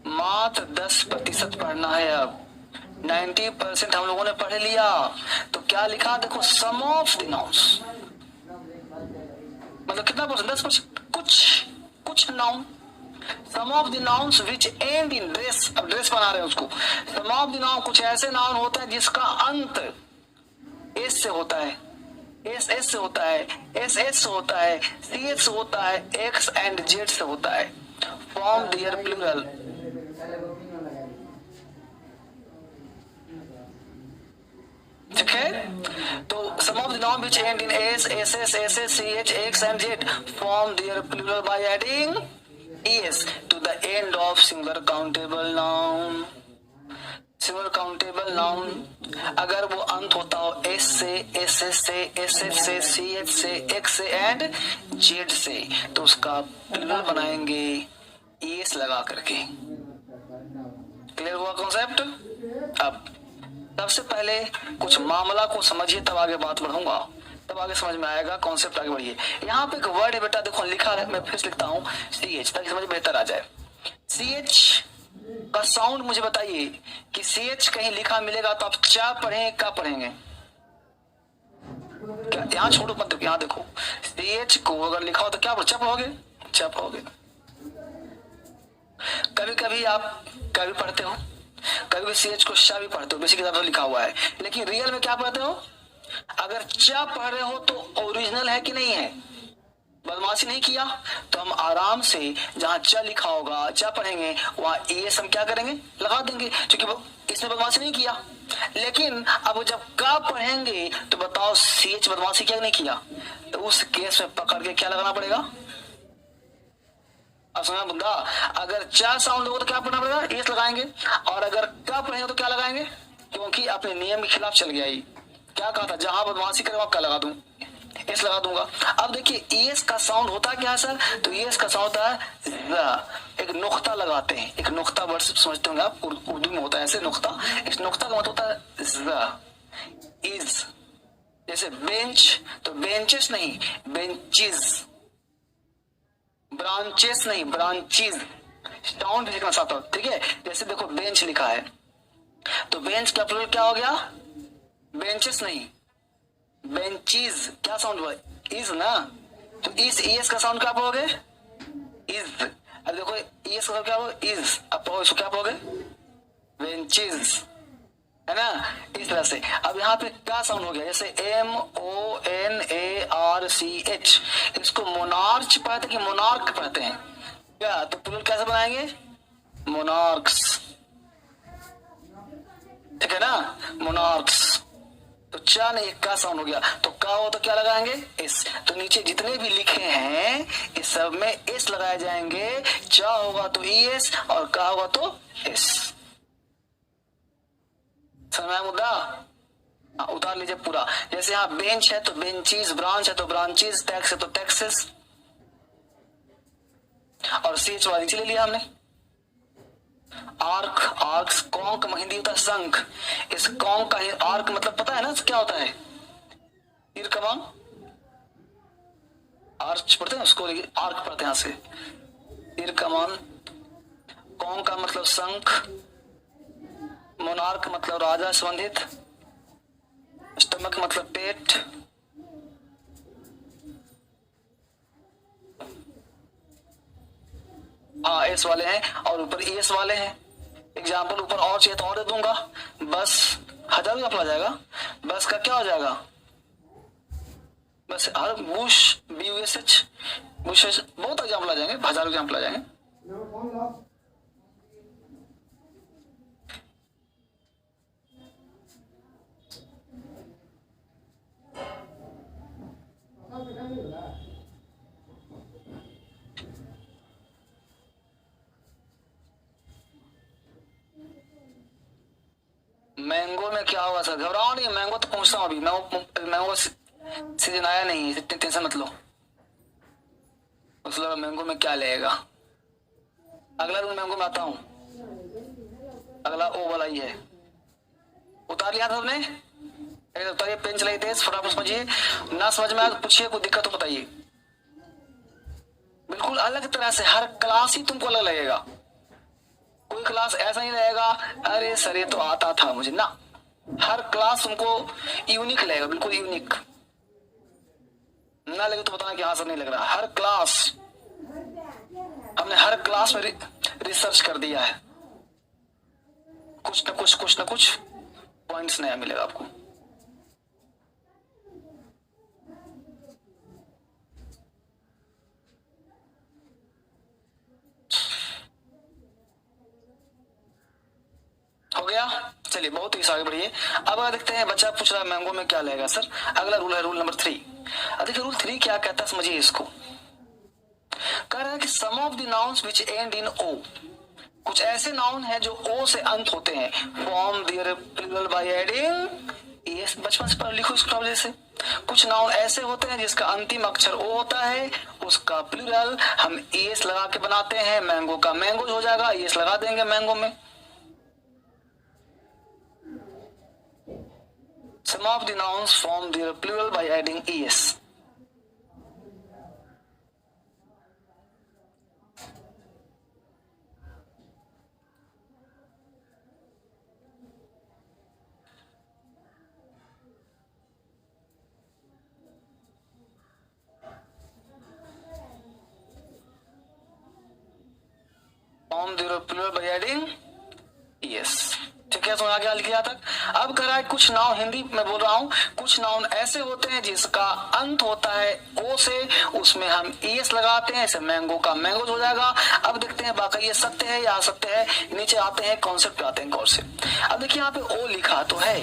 मात्र 10% पढ़ना है। अब 90% हम लोगों ने पढ़ लिया। तो क्या लिखा देखो, सम ऑफ द नाउन्स, मतलब कितना परसेंट, 10%। कुछ noun, some of the nouns which end in dress, अब ड्रेस बना रहे हैं उसको। सम ऑफ द नाउन, कुछ ऐसे नाउन होता है जिसका अंत एस से होता है, एस एस से होता है, एस एस से होता है, सी एच से होता है, एक्स एंड जेड से होता है। Form their plural. ठीक है, तो some of the noun which end in S, S S, S S, C H, X and Z form their plural by adding S to the end of singular countable noun. Singular countable noun अगर वो अंत होता हो S से, S S से, S H से, C H से, X से एंड जेड से, तो उसका प्लूरल बनाएंगे एस लगा करके। क्लियर हुआ कॉन्सेप्ट? अब सबसे पहले कुछ मामला को समझिए, तब आगे बात बढ़ूंगा, तब आगे समझ में आएगा, कॉन्सेप्ट आगे बढ़िए। यहाँ पे एक वर्ड है बेटा, देखो लिखा है, मैं फिर से लिखता हूँ सी एच, ताकि समझ बेहतर आ जाए। सी एच का साउंड मुझे बताइए कि सी एच कहीं लिखा मिलेगा तो आप चा पढ़ेंगे, क्या पढ़ेंगे? क्या यहाँ छोड़ो मत, यहाँ देखो, सी एच को अगर लिखा हो तो क्या चा पढ़ोगे? चा पढ़ोगे। कभी कभी आप क्या भी पढ़ते हो, कभी भी सी एच को शा भी पढ़ते हो, बेसिक किताब में लिखा हुआ है, लेकिन रियल में क्या पढ़ते हो? अगर चा पढ़ रहे हो तो ओरिजिनल है कि नहीं है? बदमाशी नहीं किया तो हम आराम से जहां च लिखा होगा च पढ़ेंगे, वहां एस हम क्या करेंगे? लगा देंगे, क्योंकि इसमें बदमाशी नहीं किया। लेकिन अब जब का पढ़ेंगे तो बताओ सी एच बदमाशी क्या नहीं किया, तो उस केस में पकड़ के क्या लगाना पड़ेगा? अब समझा मुद्दा? अगर च साउंड होगा तो क्या पढ़ना पड़ेगा? एस लगाएंगे, और अगर का पढ़ेंगे तो क्या लगाएंगे? क्योंकि अपने नियम के खिलाफ चल गया। क्या कहा था, जहां बदमाशी करेगा क्या लगा दूं? एस लगा दूंगा। अब देखिए एस का साउंड होता क्या है सर? तो एस का साउंड होता है एक नुक्ता लगाते हैं, एक नुक्ता वर्ड समझते होंगे आप, उर्दू में होता है ऐसे नुक्ता। इस नुक्ता का मतलब होता है इज। जैसे बेंच तो बेंचेस नहीं, बेंचेस, ब्रांचेस नहीं, ब्रांचेस, साउंड भी सीखना चाहता हूं। ठीक है, जैसे देखो बेंच लिखा है तो बेंच का प्लूरल क्या हो गया? बेंचेस नहीं, बेंचीज। क्या साउंड हुआ? इज ना, तो इस एस का साउंड क्या पाओगे? इज। अब देखो एस का क्या होगा? इज। अब पाओ इसको क्या पाओगे? बेंचीज, है ना, इस तरह से। अब यहाँ पे क्या साउंड हो गया? जैसे M O N A R C H, इसको मोनार्च पढ़ते कि मोनार्क पढ़ते हैं क्या? तो प्लूरल कैसे बनाएंगे? मोनार्क्स। ठीक है ना, मोनार्क्स। तो चा ने एक का साउंड हो गया, तो का हो तो क्या लगाएंगे? एस। तो नीचे जितने भी लिखे हैं इस सब में एस लगाए जाएंगे। चा होगा तो ई एस और का होगा तो एस। समझ में आया मुद्दा? उतार लीजिए पूरा। जैसे यहाँ बेंच है तो बेंचीज, ब्रांच है तो ब्रांचीज, टैक्स है तो टैक्सेस, और सी एच वाला नीचे ले लिया हमने। आर्क, आर्क्स, कॉन्क में हिंदी होता है शंख। इस कॉन्क का आर्क मतलब पता है ना क्या होता है? तीर कमान, आर्च पढ़ते हैं उसको, आर्क पढ़ते हैं यहां से, तीर कमान। कॉन्क का मतलब शंख, मोनार्क मतलब राजा संबंधित, स्टमक मतलब पेट, हाँ एस वाले हैं, और ऊपर एस वाले हैं। एग्जाम्पल ऊपर और चाहिए तो और दे दूंगा। बस 1000 एग्जाम्पल आ जाएगा। बस का क्या हो जाएगा? बस हर बुश, BUSH, बुशेस, बहुत एग्जाम्पल आ जाएंगे, 1000 एग्जाम्पल आ जाएंगे। मैंगो में क्या होगा सर? घबराओ नहीं, मैंगो तो पहुंचता हूँ अभी। मैंगो सीजन आया नहीं, टेंशन मत लो। उस लगा मैंगो में क्या लेगा? अगला रूम मैंगो में आता हूँ, अगला ओ वाला ही है। उतार लिया था तुमने? उतारिए, पेन चलाइए तेज, फटाफट समझिए। ना समझ में आए तो पूछिए, कोई दिक्कत हो बताइए। बिल्कुल अलग तरह से, हर क्लास ही तुमको अलग लगेगा। कोई कोई क्लास ऐसा नहीं रहेगा अरे सर ये तो आता था मुझे ना, हर क्लास तुमको यूनिक लगेगा, बिल्कुल यूनिक ना लगे तो बताना कि हाँ सर नहीं लग रहा। हर क्लास हमने हर क्लास में रिसर्च कर दिया है, कुछ ना कुछ पॉइंट्स नया मिलेगा आपको। हो गया, चलिए बहुत ही आगे बढ़िए। अब अगर देखते हैं बच्चा पूछ रहा है मैंगो में क्या लगेगा सर। अगला रूल है रूल नंबर 3। देखिए रूल 3 क्या कहता है समझिए इसको। कह रहा है कि some of the nouns which end in O, कुछ ऐसे नाउन है जो ओ से अंत होते हैं, form their plural by adding s. बचपन से पढ़ लिखो इसको वजह से। कुछ नाउन ऐसे होते हैं जिसका अंतिम अक्षर ओ होता है, उसका प्लूरल हम एस लगा के बनाते हैं। मैंगो का मैंगोज हो जाएगा, एस लगा देंगे मैंगो में। Some of the nouns form their plural by adding es. Form their plural by adding es. ठीक है, समझ आ गया लिखा तक। अब कह रहा है कुछ नाउन, हिंदी में बोल रहा हूं, कुछ नाउन ऐसे होते हैं जिसका अंत होता है ओ से, उसमें हम एस लगाते हैं, ऐसे मैंगो का मैंगोज हो जाएगा। अब देखते हैं बाकी ये सत्य है या असत्य है। नीचे आते हैं कॉन्सेप्ट पे आते हैं गौर से। अब देखिए यहाँ पे ओ लिखा तो है,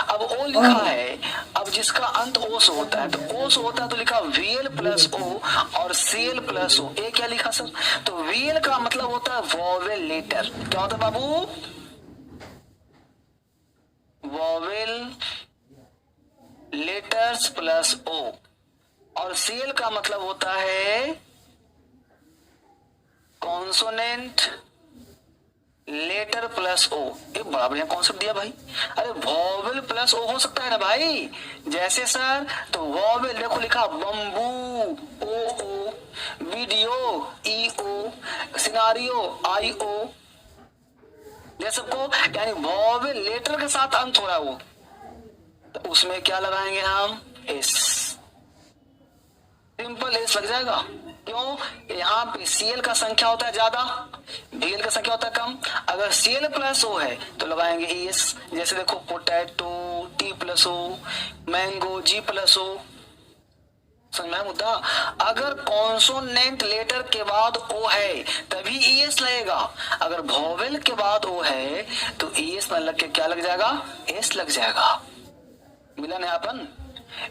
अब ओ लिखा है, अब जिसका अंत ओ से होता है तो ओ से होता है तो लिखा वीएल प्लस ओ और सीएल प्लस ओ। ए क्या लिखा सर, तो वीएल का मतलब होता है वॉवेल लेटर। क्या होता है बाबू, वॉवेल लेटर्स प्लस ओ। और सीएल का मतलब होता है कॉन्सोनेंट लेटर प्लस ओ। एक बड़ा बढ़िया कॉन्सेप्ट दिया भाई। अरे वॉवेल प्लस ओ हो सकता है ना भाई, जैसे सर तो वॉवेल देखो लिखा bamboo O O, video E O, scenario I O, जैसे सबको यानी वॉवेल लेटर के साथ अंत हो रहा है वो, तो उसमें क्या लगाएंगे हम एस, सिंपल एस लग जाएगा। क्यों, यहाँ पे सीएल का संख्या होता है ज्यादा, डीएल का संख्या होता है कम। अगर सीएल प्लस ओ है तो लगाएंगे एस। जैसे देखो potato T plus O, mango G plus O. समझ में मुद्दा। अगर कॉन्सोनेंट लेटर के बाद ओ है तभी ईएस लगेगा, अगर वॉवेल के बाद ओ है तो ईएस न लग के क्या लग जाएगा, एस लग जाएगा। मिला नयापन।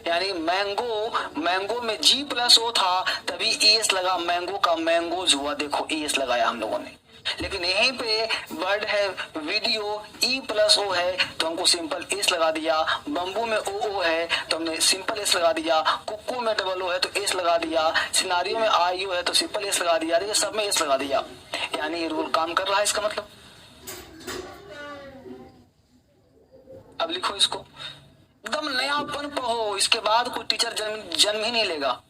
यानी मैंगो, मैंगो में जी प्लस ओ था तभी ईएस लगा, मैंगो का मैंगोज हुआ, देखो ईएस लगाया हम लोगों ने। लेकिन यहीं पे वर्ड है वीडियो ई प्लस ओ है तो हमको सिंपल एस लगा दिया, बम्बू में ओ है तो हमने सिंपल एस लगा दिया, कुक्कू में डबल ओ है तो एस लगा दिया, सिनारियो में आई ओ है तो सिंपल एस लगा दिया, ये सब में एस लगा दिया। यानी ये रूल काम कर रहा है, इसका मतलब। अब लिखो इसको, एकदम नयापन पढ़ो, इसके बाद कोई टीचर जन्म ही नहीं लेगा।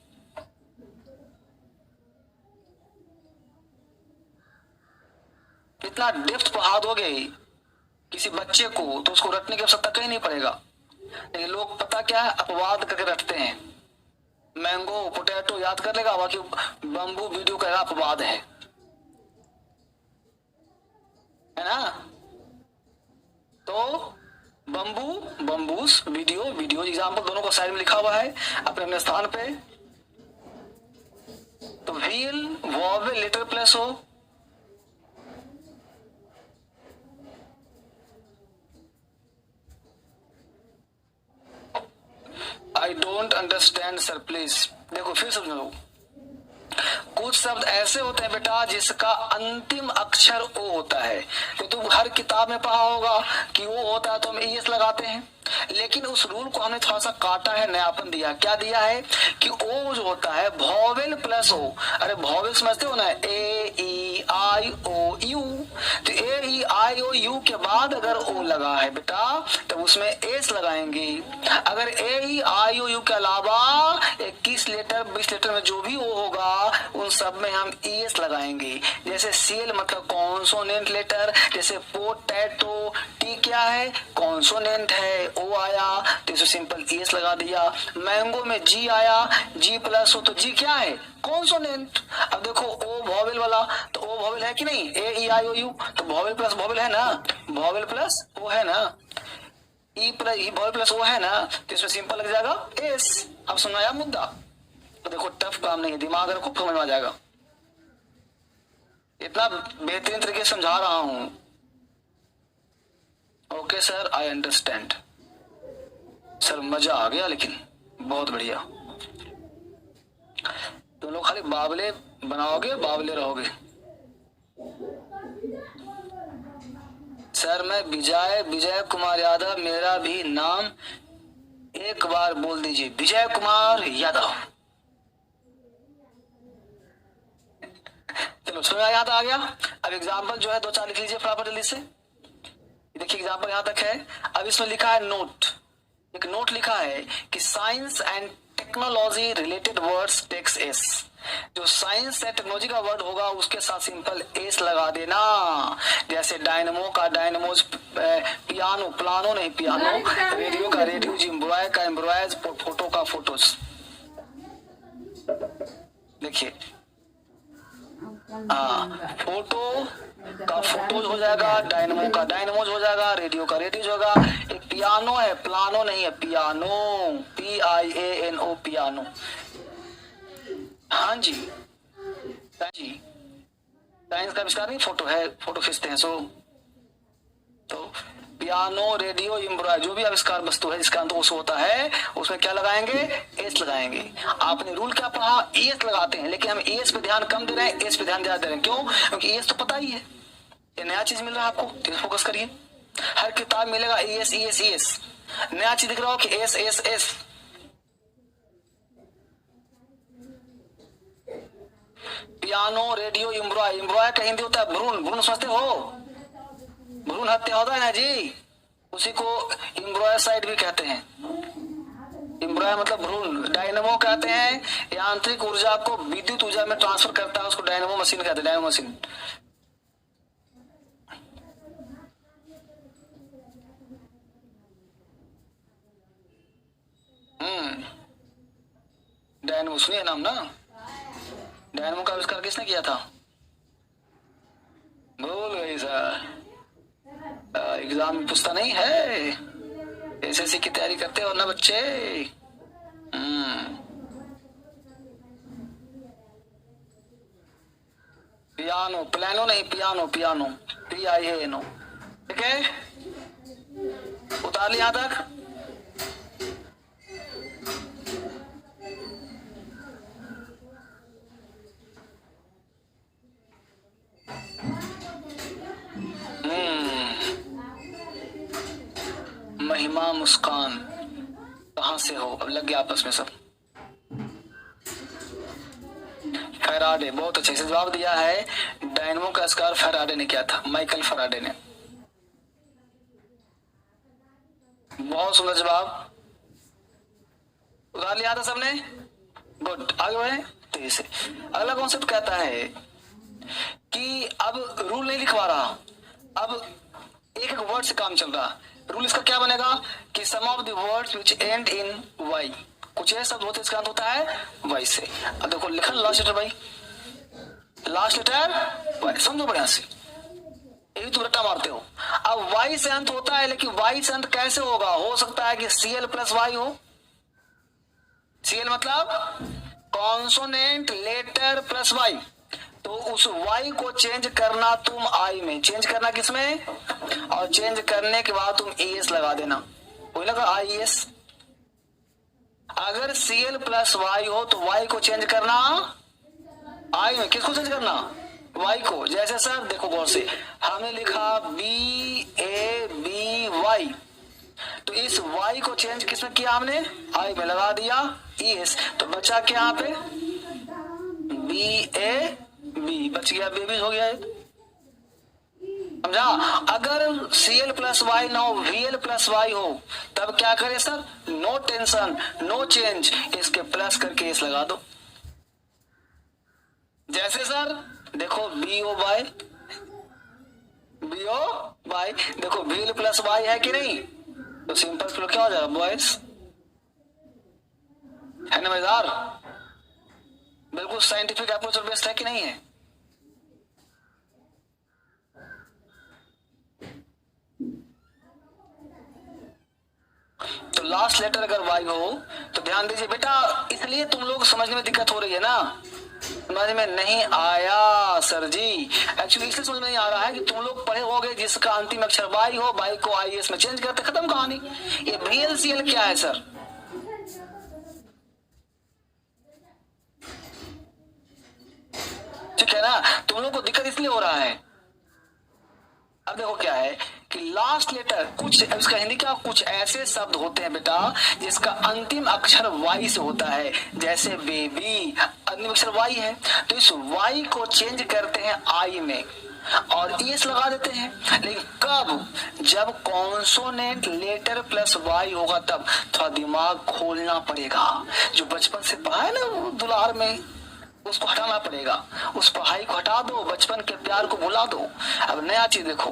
इतना डेप्थ पढ़ा दोगे किसी बच्चे को तो उसको रटने की आवश्यकता कहीं नहीं पड़ेगा। लेकिन लोग पता क्या है, अपवाद करके रटते हैं। मैंगो पोटैटो याद कर लेगा, बाकी बम्बू वीडियो का अपवाद है ना। तो bamboo bamboos, video video, example दोनों को साइड में लिखा हुआ है अपने अपने स्थान पे। तो व्हील वॉवेल लेटर प्लस हो, I don't understand sir please. देखो फिर समझो, कुछ शब्द ऐसे होते हैं बेटा जिसका अंतिम अक्षर ओ होता है, तो तुम हर किताब में पढ़ा होगा कि वो होता है तो हम एस लगाते हैं। लेकिन उस रूल को हमने थोड़ा सा काटा है, नयापन दिया। क्या दिया है कि ओ जो होता है वॉवेल प्लस ओ। अरे वॉवेल समझते हो ना, ए ई आई ओ यू। तो ए ई आई ओ यू के बाद अगर ओ लगा है बेटा तो उसमें एस लगाएंगे। अगर ए ई आई ओ यू के अलावा 21 लेटर 20 लेटर में जो भी ओ होगा उन सब में हम एस लगाएंगे। जैसे सीएल मतलब कॉन्सोनेंट लेटर, जैसे पोटैटो, टी क्या है कॉन्सोनेंट है, ओ आया तो इसे सिंपल एस लगा दिया। मैंगो में जी आया, जी प्लस हो तो जी क्या है कॉन्सोनेंट। अब देखो ओ वॉवेल वाला तो ओ वॉवेल है कि नहीं, ए ई आई ओ यू तो वॉवेल प्लस वॉवेल है ना, वॉवेल प्लस ओ है ना, ई प्लस ई वॉवेल प्लस ओ है ना, तो इसमें सिंपल लग जाएगा एस। अब सुना आया मुद्दा। तो देखो टफ काम नहीं है, दिमाग रखो समझ में आ जाएगा। इतना बेहतरीन तरीके से समझा रहा हूं। Okay sir I understand sir, मजा आ गया लेकिन बहुत बढ़िया। तुम लोग खाली बावले बनाओगे बावले रहोगे। सर मैं विजय कुमार यादव, मेरा भी नाम एक बार बोल दीजिए, विजय कुमार यादव। चलो सुना याद आ गया। अब एग्जाम्पल जो है 2-4 लिख लीजिए फटाफट जल्दी से। देखिए एग्जाम्पल यहां तक है। अब इसमें लिखा है नोट, एक नोट लिखा है कि science and technology related words takes s. जो साइंस या टेक्नोलॉजी का वर्ड होगा उसके साथ सिंपल एस लगा देना। जैसे डायनमो का डायनमोज, पियानो प्लानो नहीं पियानो, रेडियो का रेडियो, एम्ब्रॉय का एम्ब्रॉयज, फोटो का फोटोज। देखिए फोटो का फोटोज हो जाएगा, डायनमो का डायनमोज हो जाएगा, रेडियो का रेडियोज होगा। एक पियानो है, प्लानो नहीं है, पियानो, PIANO पियानो। हाँ जी जी, साइंस का आविष्कार नहीं, फोटो है, फोटो खींचते हैं। सो तो पियानो, रेडियो, एम्ब्रॉय जो भी आविष्कार वस्तु है जिसका अंत ओस होता है उसमें क्या लगाएंगे एस लगाएंगे। आपने रूल क्या पढ़ा एस लगाते हैं, लेकिन हम एस पे ध्यान कम दे रहे हैं, एस पे ध्यान ज्यादा दे रहे हैं। क्यों? क्योंकि एस तो पता ही है, ये नया चीज मिल रहा है आपको, तो फोकस करिए। हर किताब मिलेगा एस एस एस, नया चीज दिख रहा हो कि S S S. Piano, radio, एम्ब्रॉय, एम्ब्रॉय का हिंदी होता है भ्रूण, भ्रूण समझते हो, भ्रूण हत्या होता है ना जी, उसी को एम्ब्रॉयसाइड भी कहते हैं। एम्ब्रॉय मतलब भ्रूण। डायनमो कहते हैं यांत्रिक ऊर्जा को विद्युत ऊर्जा में ट्रांसफर करता है, उसको डायनमो मशीन कहते हैं, डायनमो मशीन। डायनमो सुनिए नाम ना, डायनमो का आविष्कार किसने किया था? भूल गई सर, एग्जाम में पूछता नहीं है, एसएससी की तैयारी करते हो ना बच्चे। पियानो, प्लानो नहीं पियानो, पियानो PIANO। ठीक है, उतार लिया यहां तक। महिमा मुस्कान कहां से हो? अब लग गया आपस में सब। फैराडे, बहुत अच्छे से जवाब दिया है। डायनमो का आविष्कार फैराडे ने किया था, माइकल फैराडे ने। बहुत सुंदर जवाब, उतार लिया था सबने। गुड, आगे बढ़े तेजी से। अगला कॉन्सेप्ट कहता है कि अब रूल नहीं लिखवा रहा, अब एक एक वर्ड से काम चल रहा। रूल इसका क्या बनेगा कि some of the words which end in Y, कुछ ऐसे शब्द होते हैं इसका अंत होता है वाई से। अब देखो लिखा last letter Y, last letter Y, समझो बढ़िया से, यही तुम रट्टा मारते हो। अब वाई से अंत होता है, लेकिन वाई से अंत कैसे होगा? हो सकता है कि CL प्लस वाई हो। CL मतलब कॉन्सोनेंट लेटर प्लस वाई, तो उस वाई को चेंज करना तुम आई में, चेंज करना किसमें, और चेंज करने के बाद तुम ES लगा देना, वही लगा IES। अगर CL प्लस वाई हो तो वाई को चेंज करना आई में, किसको चेंज करना? वाई को। जैसे सर देखो गौर से, हमने लिखा BABY, तो इस वाई को चेंज किसमें किया हमने? आई में लगा दिया ES, तो बचा क्या यहाँ पे BAB, बी, बच गया बेबीज हो गया है। समझा? अगर Cl प्लस वाई ना हो, Vl प्लस वाई हो, तब क्या करें sir? No tension, no change, इसके प्लस करके इस लगा दो। जैसे सर देखो BO/बाई, देखो Vl प्लस वाई है कि नहीं, तो सिंपल फ्लो क्या हो जाएगा बॉयज, है ना मजेदार? बिल्कुल साइंटिफिक अप्रोच और बेस्ट है कि नहीं है? तो लास्ट लेटर अगर वाई हो तो ध्यान दीजिए बेटा, इसलिए तुम लोग समझने में दिक्कत हो रही है ना, समझ में नहीं आया सर जी। एक्चुअली इसलिए समझ में नहीं आ रहा है कि तुम लोग पढ़े होगे जिसका अंतिम अक्षर वाई हो, वाई को IS में चेंज करते, खत्म कहानी। ये VLCL क्या है सर? ठीक है ना, तुम लोग को दिक्कत इसलिए हो रहा है। अब देखो क्या है कि लास्ट लेटर कुछ, इसका हिंदी क्या, कुछ ऐसे शब्द होते हैं बेटा जिसका अंतिम अक्षर वाई से होता है, जैसे बेबी अंतिम अक्षर वाई है, तो इस वाई को चेंज करते हैं आई में और ईएस लगा देते हैं। लेकिन कब? जब कॉन्सोनेंट लेटर प्लस वाई होगा तब। थोड़ा दिमाग खोलना पड़ेगा, जो बचपन से पढ़ा है ना वो दुलार में, उसको हटाना पड़ेगा। उस पढ़ाई को हटा दो, बचपन के प्यार को भुला दो। अब नया चीज देखो,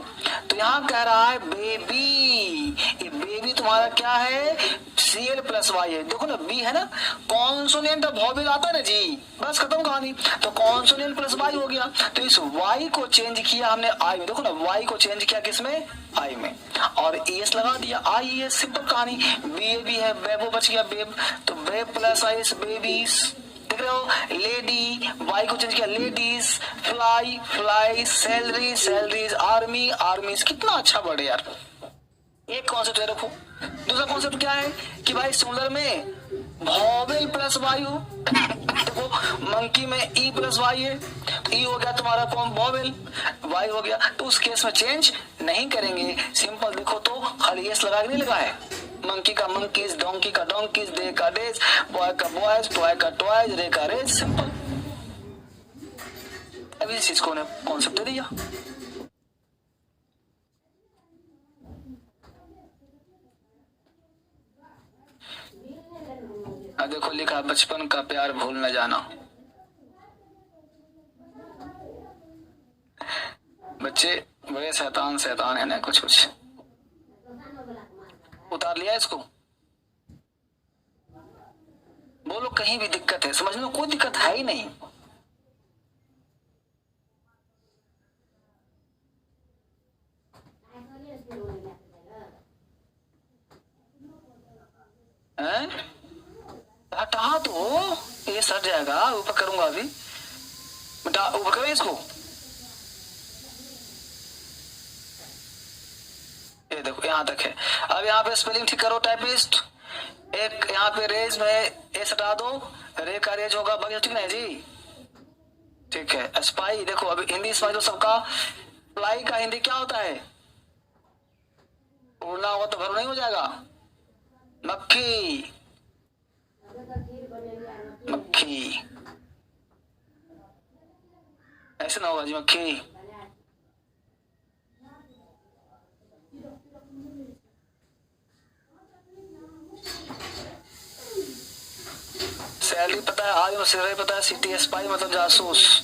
तो यहाँ कह रहा है बेबी, ये बेबी तुम्हारा क्या है? Cl प्लस वाई है। देखो ना बी है ना, कॉन्सोनेंट और वॉवेल आता है ना जी, बस खत्म कहानी। तो कॉन्सोनेंट प्लस वाई हो गया, तो इस वाई को चेंज किया हमने आई में। देखो ना वाई को चेंज किया किसमें? आई में, और ES लगा दिया, IES, सिंपल कहानी। BAB है, बेबो बच गया बेब, तो बेब प्लस IS बेबीज। देख रहे हो, लेडी, वाई को चेंज किया ladies, fly fly, salary salaries, army आर्मीज। कितना अच्छा वर्ड है यार। एक कॉन्सेप्ट है रखो। दूसरा कॉन्सेप्ट क्या है कि भाई सिंगुलर में वॉवेल प्लस वाई हो। देखो मंकी में ई प्लस वाई है, ई हो गया तुम्हारा कौन? वॉवेल, वाई हो गया, तो उस केस में चेंज नहीं करेंगे। सिंपल देखो तो खाली एस लगा के नहीं लगा है। मंकी का मंकीज, डोंकी का डोंकीज, डे का डेज, बॉय का बॉयज, टॉय का टॉयज, रे का रेज, सिंपल। अभी इस चीज को कॉन्सेप्ट दे दिया। अब देखो लिखा बचपन का प्यार भूल न जाना। बच्चे बड़े शैतान शैतान है ना, कुछ कुछ उतार लिया इसको। बोलो कहीं भी दिक्कत है? समझने में कोई दिक्कत है ही नहीं। हटा दो, ये सट जाएगा। ऊपर करूंगा अभी, बेटा ऊपर करें इसको। ये देखो यहाँ तक है। अब यहाँ पे स्पेलिंग ठीक करो टाइपिस्ट। एक यहाँ पे रेज में ए हटा दो, रे का रेज होगा, बाकी ठीक नहीं जी? ठीक है। स्पाई देखो, अभी हिंदी समझ लो सबका। फ्लाई का हिंदी क्या होता है? उड़ना होगा तो भर नहीं हो जाएगा। मक्खी, मक्खी ऐसे ना होगा जी, मक्खी। सैलरी पता है, आज में सैलरी पता है, सिटी स्पाई मतलब जासूस।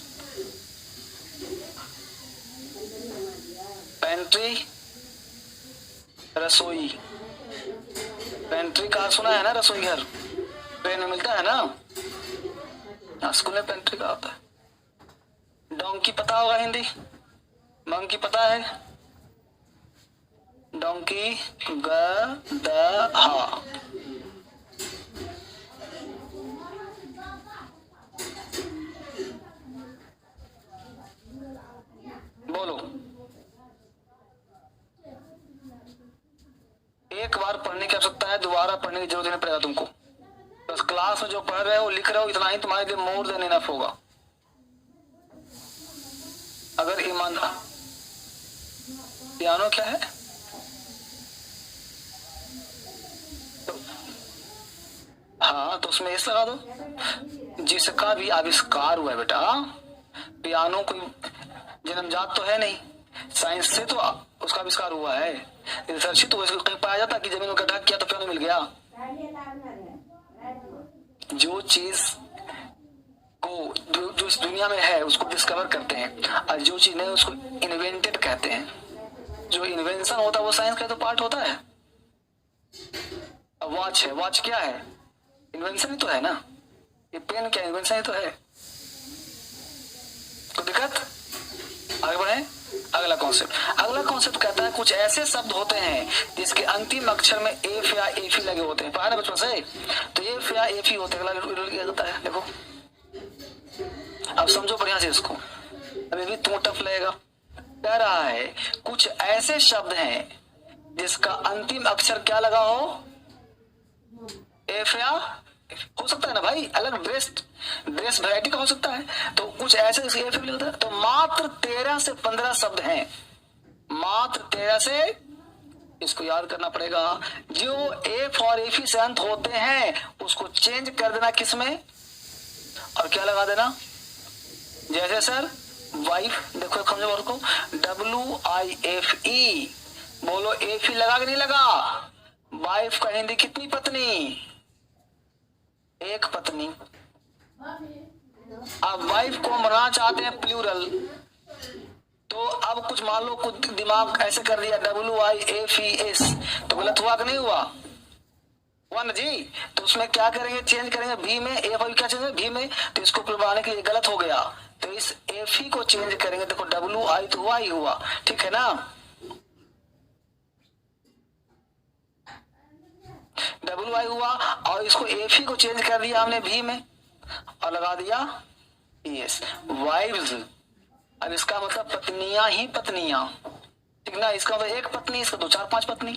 पेंट्री रसोई, पेंट्री कार सुना है ना, रसोई घर ट्रेन में मिलता है ना, स्कूल में पेंट्री का होता है। डोंकी पता होगा हिंदी, मंकी पता है, डोंकी गधा। बोलो, एक बार पढ़ने की आवश्यकता है, दोबारा पढ़ने की जरूरत नहीं पड़ेगा तुमको। बस क्लास में जो पढ़ रहे हो, लिख रहे हो, इतना ही तुम्हारे लिए मोर देन इनफ होगा। अगर ईमानदार, पियानो क्या है? तो हाँ, तो उसमें इस लगा दो। जिसका भी आविष्कार हुआ है बेटा, पियानो कोई जन्मजात तो है नहीं, साइंस से तो उसका आविष्कार हुआ है, रिसर्च तो वैसे कहीं पाया जाता कि जमीन में गड्ढा किया तो पियानो मिल गया। जो चीज को जो इस दुनिया में है उसको डिस्कवर करते हैं, और जो चीज नहीं उसको इन्वेंटेड कहते हैं। जो इन्वेंशन होता है वो साइंस का तो पार्ट होता है। अब वॉच है, वॉच क्या है? इन्वेंशन ही तो है ना। ये पेन क्या इन्वेंशन ही तो है। तो दिक्कत, आगे बढ़े। अगला कॉन्सेप्ट कहता है कुछ ऐसे शब्द होते हैं जिसके अंतिम अक्षर में एफ या एफी लगे होते हैं। पढ़ा ना बचपन से, तो एफ या एफी होते हैं। क्या होता है देखो, अब समझो बढ़िया से इसको, अभी भी तुम टफ लगेगा। कह रहा है कुछ ऐसे शब्द हैं जिसका अंतिम अक्षर क्या लगा हो, एफ या हो सकता है ना भाई, अलग ड्रेस वैरायटी का हो सकता है। तो कुछ ऐसे एफ लगता है। तो मात्र 13 से 15 शब्द हैं, मात्र 13 से, इसको याद करना पड़ेगा। जो एफ और एफी से अंत होते हैं उसको चेंज कर देना किसमें, और क्या लगा देना। जैसे सर वाइफ, देखो समझो और को, WIFE, बोलो एफ ही लगा कि नहीं लगा। वाइफ का हिंदी कितनी पत्नी, एक पत्नी। अब वाइफ को हम बनाना चाहते हैं प्लूरल, तो अब कुछ मान लो कुछ दिमाग ऐसे कर दिया WIFES, तो गलत हुआ कि नहीं हुआ, हुआ ना जी। तो उसमें क्या करेंगे, चेंज करेंगे भी में, एफ क्या चेंज भी में, तो इसको बनाने के लिए गलत हो गया, तो इस एफ ही को चेंज करेंगे। देखो WI तो हुआ ही हुआ, ठीक है ना। WI हुआ और इसको एफ ही को चेंज कर दिया हमने भी में और लगा दिया ES, वाइव्स। अब इसका मतलब पत्नियां ही पत्नियां, ठीक ना। इसका मतलब एक पत्नी, इसका 2 4 5 पत्नी,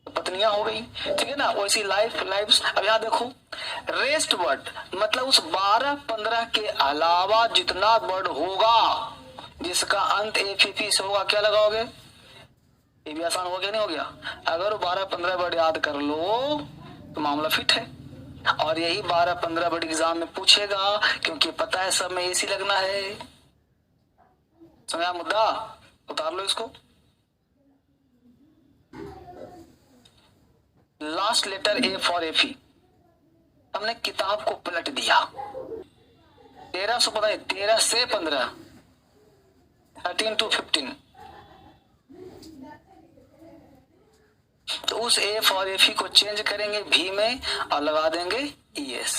तो पत्नियां हो गई, ठीक है ना। वैसी लाइफ। अब यहाँ देखो रेस्ट वर्ड, मतलब उस 12-15 के अलावा जितना वर्ड होगा जिसका अंत एफ से होगा, क्या लगाओगे। ये भी आसान हो गया नहीं हो गया। अगर 12-15 वर्ड याद कर लो तो मामला फिट है। और यही 12-15 वर्ड एग्जाम में पूछेगा, क्योंकि पता है सब में एसी लगना है। समझा मुद्दा, उतार लो इसको। लास्ट लेटर ए फॉर एफी, हमने किताब को पलट दिया। 13 से 15, 13 to 15, तो उस एफ और एफी को चेंज करेंगे भी में और लगा देंगे ES।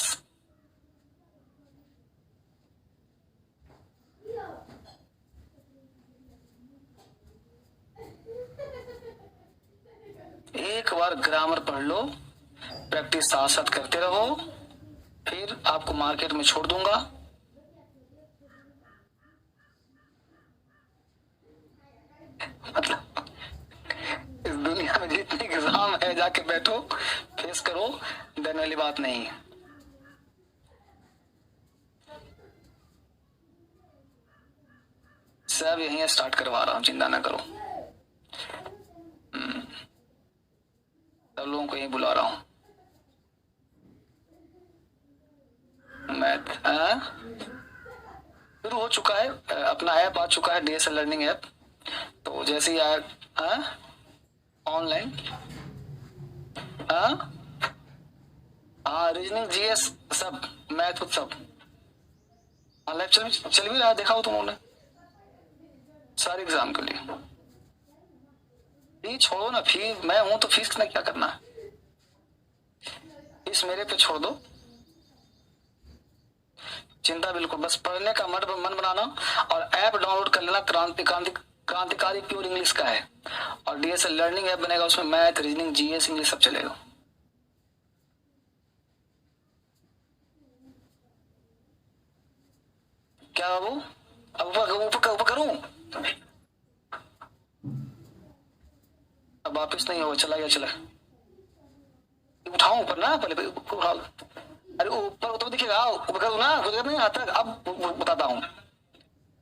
एक बार ग्रामर पढ़ लो, प्रैक्टिस साथ साथ करते रहो, फिर आपको मार्केट में छोड़ दूंगा। मतलब इस दुनिया में जितने एग्जाम है जाके बैठो, फेस करो, डरने वाली बात नहीं है। सब यहीं स्टार्ट करवा रहा हूं, चिंता ना करो। सब लोगों को यहीं बुला रहा हूं। मैथ शुरू हो चुका है, अपना ऐप आ चुका है, DSL लर्निंग ऐप। तो जैसे ही आया ऑनलाइन, रीजनिंग GS सब, मैथ सब ऑनलाइन चल भी रहा, देखा हो तुमने सारे एग्जाम के लिए। फीस छोड़ो ना, फीस मैं हूं तो फीस ना क्या करना है, फीस मेरे पे छोड़ दो, चिंता बिल्कुल। बस पढ़ने का मन बनाना और ऐप डाउनलोड कर लेना, क्रांतिकारी प्योर इंग्लिश का है, और DSL लर्निंग ऐप बनेगा, उसमें मैथ, रीजनिंग, GS, इंग्लिश सब चलेगा। क्या बाबू, अब ऊपर करूं, अब वापिस नहीं होगा, चला गया, चला उठाऊं ऊपर ना, पहले उठा। अरे ऊपर तो दिखेगा, ऊपर करूँ ना, नहीं आता। अब बताता हूँ,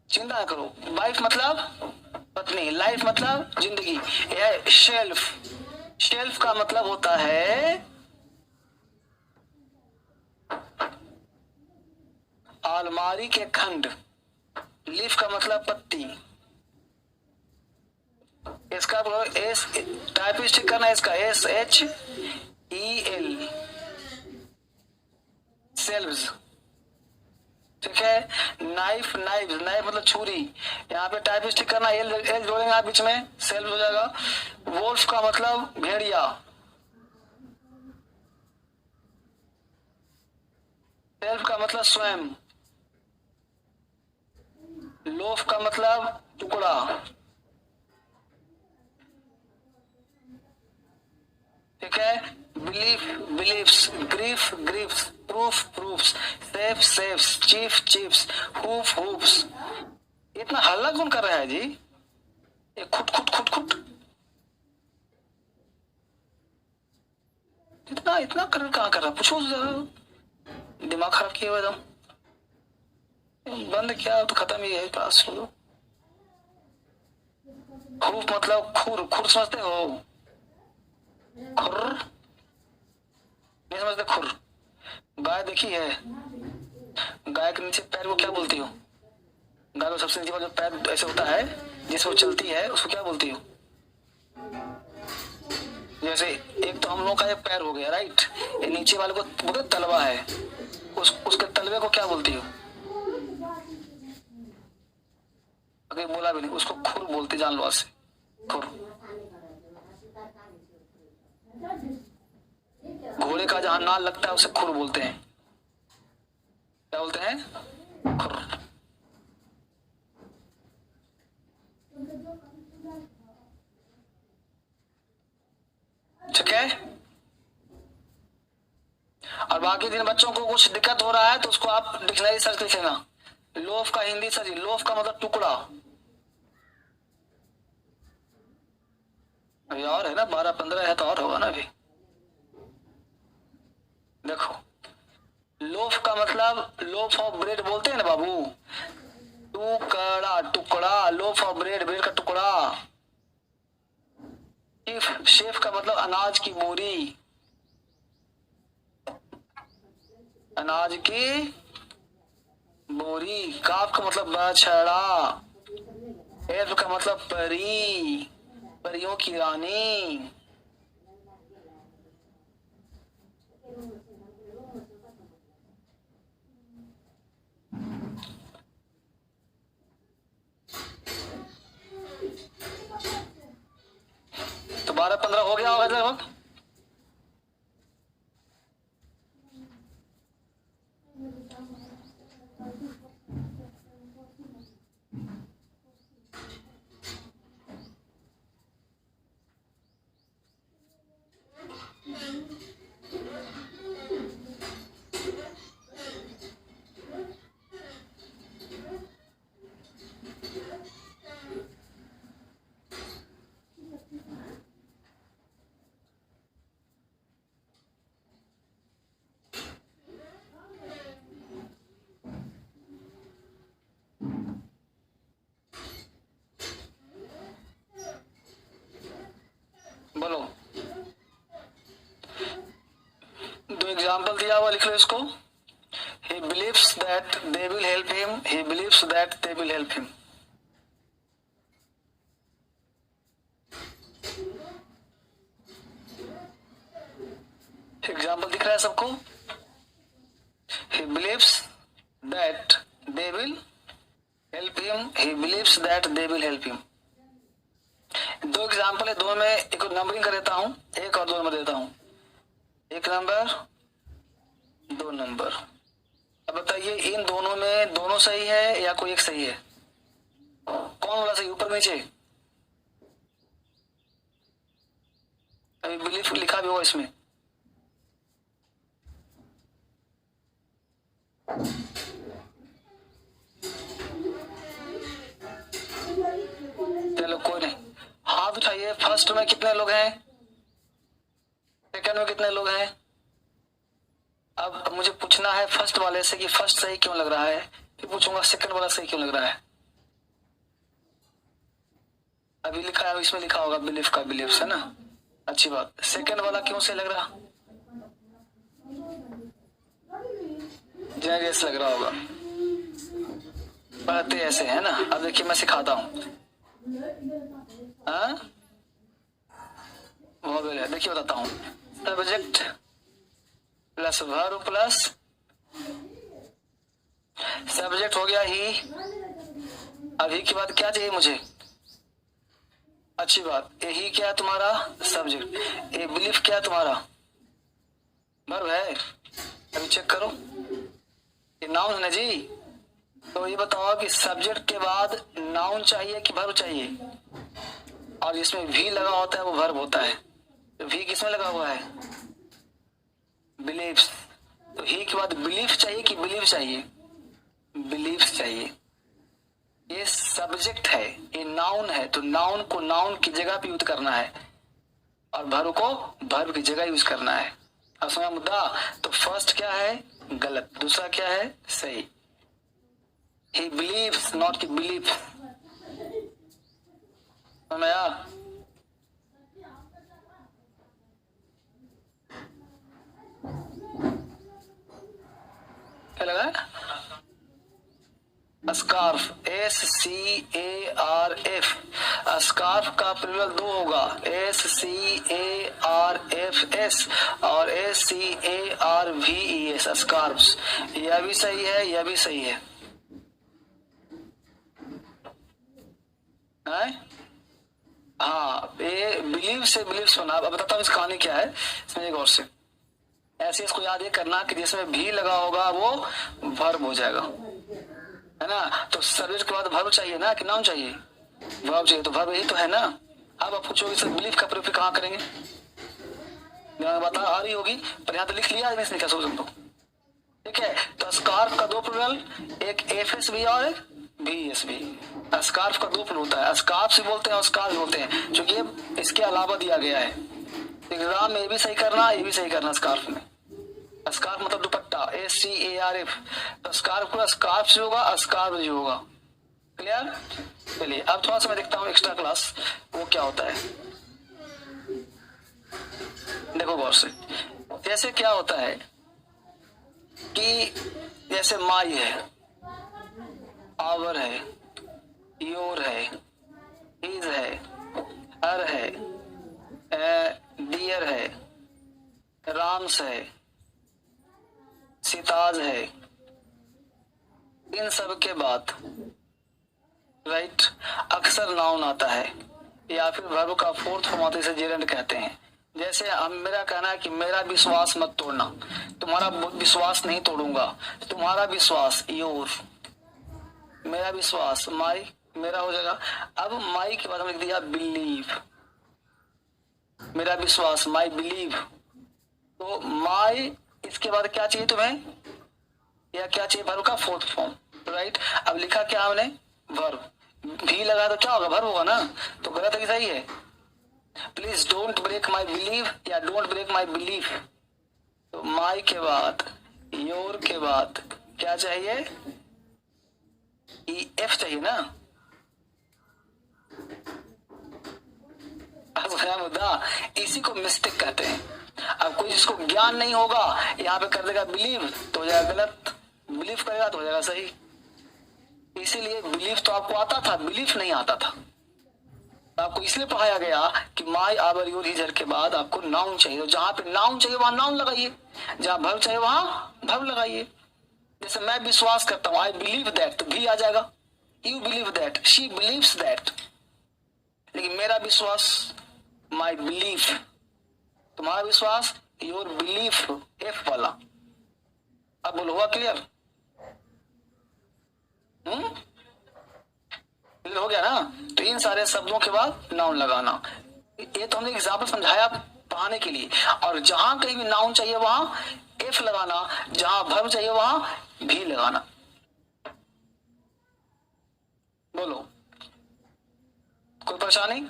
चिंता ना करो। वाइफ मतलब पत्नी, लाइफ मतलब जिंदगी। यह शेल्फ का मतलब होता है अलमारी के खंड, लीफ का मतलब पत्ती। इसका एस टाइपिस्टिक करना है, इसका SHEL, सेल्व्स। ठीक है। नाइफ, नाइफ मतलब छुरी, यहाँ पे टाइपिस्टिक करना, एल एल जोड़ेंगे आप बीच में, सेल्व हो जाएगा। वोल्फ का मतलब भेड़िया, सेल्फ का मतलब स्वयं। लोफ का मतलब टुकड़ा। ठीक है। Belief, beliefs, grief, griefs, proof, proofs, safe, safes, chief, chiefs, hoof, hoofs. इतना हल्ला कौन कर रहा है जी? ये खुट खुट खुट खुट, इतना इतना कर कहाँ कर रहा, पूछो दिमाग खराब किया हुआ एकदम। बंद किया तो खत्म ही है, पास हो। हुफ मतलब खुर, खुर समझते हो? खुर नहीं समझते? खुर, गाय देखी है? गाय के नीचे पैर को क्या बोलती हो? गाय को सबसे नीचे वाला जो पैर ऐसे होता है जिससे वो चलती है, उसको क्या बोलती हो? जैसे एक तो हम लोगों का ये पैर हो गया, राइट, ये नीचे वाले को बोलते तलवा है, उसके तलवे को क्या बोलती हो? अगर बोला भी नहीं, उसको खुर बोलते, जान लो आज से, खुर। घोड़े का जहां नाल लगता है उसे खुर बोलते हैं। क्या बोलते हैं? खुर। ठीक है। और बाकी दिन बच्चों को कुछ दिक्कत हो रहा है तो उसको आप डिक्शनरी सर्च लिखेगा। लोफ का हिंदी सर्च, लोफ का मतलब टुकड़ा। अभी और है ना, 12-15 है तो और होगा ना अभी। देखो, लोफ का मतलब लोफ ऑफ ब्रेड बोलते हैं ना बाबू, टुकड़ा, टुकड़ा, लोफ ऑफ ब्रेड, ब्रेड का टुकड़ा। शेफ, शेफ का मतलब अनाज की बोरी, अनाज की बोरी। काफ का मतलब बछड़ा। एल्फ का मतलब परी, परियों की रानी। तो 12-15 हो गया होगा लगभग। बोलो, दो एग्जाम्पल दिया हुआ, लिख लो इसको। He believes that they will help him. He believes that they will help him. Example दिख रहा है सबको? He believes that they will help him. He believes that they will help him. दो एग्जाम्पल है, दो में एक नंबरिंग कर देता हूं, एक और दो नंबर देता हूं, एक नंबर, दो नंबर। अब बताइए इन दोनों में दोनों सही है या कोई एक सही है? कौन वाला सही, ऊपर नीचे? अभी बिलीफ लिखा भी होगा इसमें। चलो कोई नहीं, हाथ उठाइए। फर्स्ट में कितने लोग हैं? सेकंड में कितने लोग हैं? अब मुझे पूछना है फर्स्ट वाले से कि फर्स्ट सही क्यों लग रहा है, फिर पूछूंगा सेकंड वाला सही क्यों लग रहा है। अभी लिखा है, इसमें लिखा होगा बिलीफ का, बिलीफ है ना, अच्छी बात। सेकंड वाला क्यों से लग रहा? जेनरस लग रहा होगा। पढ़ते ऐसे है ना। अब देखिए मैं सिखाता हूँ। देखिए बताता हूँ। Subject plus verb plus subject हो गया ही। अब ही के बाद क्या चाहिए मुझे? अच्छी बात, यही क्या है तुम्हारा सब्जेक्ट, ए बिलीफ क्या है तुम्हारा वर्ब है। अभी चेक करो, ये नाउन है ना जी। तो ये बताओ कि सब्जेक्ट के बाद नाउन चाहिए कि वर्ब चाहिए? और जिसमें भी लगा होता है वो वर्ब होता है। तो भी किसमें लगा हुआ है? बिलीव्स। तो ही के बाद बिलीफ चाहिए कि बिलीव चाहिए? बिलीव्स चाहिए। ये सब्जेक्ट है, ये नाउन है, तो नाउन को नाउन की जगह पे यूज करना है और वर्ब को वर्ब की जगह यूज करना है। अब समझा मुद्दा? तो फर्स्ट क्या है? गलत। दूसरा क्या है? सही। He believes, not he believes। समझ आया? क्या लगा? Scarf, SCARF। स्कार्फ का प्लूरल दो होगा, SCARFS और SCARVES, स्कार्फ्स। यह भी सही है, यह भी सही है। हाँ, ये बिलीव से बिलीव सुना। अब बताता हूँ इस कहानी क्या है, समझिए गौर से। ऐसे इसको याद ये करना कि जिसमें भी लगा होगा वो वर्ब हो जाएगा, है ना। तो सब्जेक्ट के बाद वर्ब चाहिए ना कि नाउन चाहिए? वर्ब चाहिए, तो वर्ब यही तो है ना। अब आप पूछोगे सर बिलीव का प्रयोग कहाँ करेंगे? बता आ रही होगी, पर यहाँ तो लिख लिया है इसने, क्या सोच तुमको। ठीक है, तो स्कार्फ का दो प्लूरल, एक FSB और एक BSB। स्कार्फ का दो प्लूरल होता है, स्कार्फ भी बोलते हैं और स्कार्फ भी बोलते हैं, क्योंकि इसके अलावा दिया गया है एग्जाम में। ये भी सही करना, ये भी सही करना। स्कार्फ में, स्कार्फ मतलब दुपट्टा, SCARF। तो स्कार्फ को स्कार्फ से होगा, स्कार्फ जी होगा। क्लियर? चलिए अब थोड़ा सा मैं देखता हूँ एक्स्ट्रा क्लास वो क्या होता है। देखो गौर से, जैसे क्या होता है कि जैसे माई है, आवर है, योर है, हिज है, हर है, डियर है, राम्स है, सिताज है। इन सब के बाद राइट अक्सर नाउन आता है या फिर वर्ब का फोर्थ फॉर्म आता है, इसे जेरेंड कहते हैं। जैसे हम, मेरा कहना है कि मेरा विश्वास मत तोड़ना, तुम्हारा विश्वास नहीं तोड़ूंगा। तुम्हारा विश्वास योर, मेरा विश्वास माई, मेरा हो जाएगा। अब माई के बाद हम लिख दिया बिलीव, मेरा विश्वास माई बिलीव। तो माई, इसके बाद क्या चाहिए तुम्हें, या क्या चाहिए? वर्ब का फोर्थ फॉर्म, राइट। अब लिखा क्या हमने? वर्ब। भी लगा तो क्या होगा? वर्ब होगा ना। तो गलत है कि सही है? Please don't break my believe या डोंट ब्रेक माई बिलीफ। तो माई के बाद, योर के बाद क्या चाहिए? EF चाहिए ना। मुद्दा, इसी को मिस्टेक कहते हैं। अब कोई जिसको ज्ञान नहीं होगा यहाँ पे कर देगा बिलीव, तो हो जाएगा गलत। बिलीव करेगा तो हो जाएगा सही। इसीलिए बिलीव तो आपको आता था, बिलीफ नहीं आता था। तो आपको इसलिए पढ़ाया गया कि माई, आवर, योर, हिज, हर के बाद आपको नाउन चाहिए। तो जहां पे नाउन चाहिए वहां नाउन लगाइए, जहां वर्ब चाहिए वहां वर्ब लगाइए। जैसे मैं विश्वास करता हूं, आई बिलीव दैट, तो भी आ जाएगा। You believe that, she believes that. लेकिन मेरा विश्वास, माई बिलीफ, तुम्हारा विश्वास, योर बिलीफ, F वाला। अब बोलो हुआ क्लियर? क्लियर हो गया ना। तो इन सारे शब्दों के बाद नाउन लगाना, ये तो हमने एग्जाम्पल समझाया पढ़ाने के लिए। और जहां कहीं भी नाउन चाहिए वहां F लगाना, जहां वर्ब चाहिए वहां भी लगाना। बोलो, कोई परेशानी?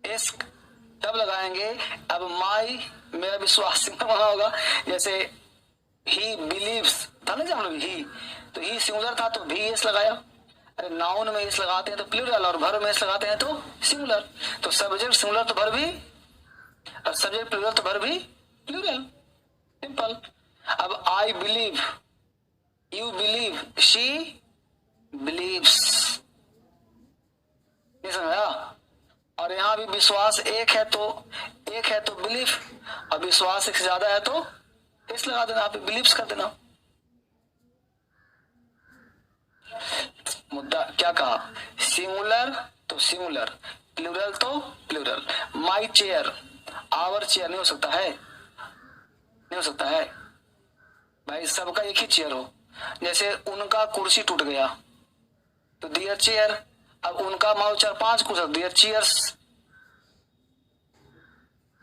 इस तब लगाएंगे। अब माई, मेरा विश्वास सिंगुलर बना होगा। जैसे ही बिलीव्स था ना जब हम लोग ही, तो ही सिंगुलर था तो भी एस लगाया। अरे नाउन में एस लगाते हैं तो प्लूरल, और वर्ब में एस लगाते हैं तो सिंगुलर। तो सब्जेक्ट सिंगुलर तो वर्ब भी, और सब्जेक्ट प्लूरल तो वर्ब भी प्लूरल। सिंपल। अब I believe, you believe, she beliefs, नहीं समझा? और यहाँ भी विश्वास एक है तो बिलीफ, और विश्वास एक से ज्यादा है तो इस लगा देना, आप बिलीव्स कर देना। मुद्दा क्या कहा? सिमुलर तो सिमुलर, प्लूरल तो plural. My chair, our chair नहीं हो सकता है, नहीं हो सकता है भाई, सबका एक ही चेयर हो। जैसे उनका कुर्सी टूट गया तो दियर चेयर, अब उनका माउ 4-5 कुर्सी, दियर चेयर्स।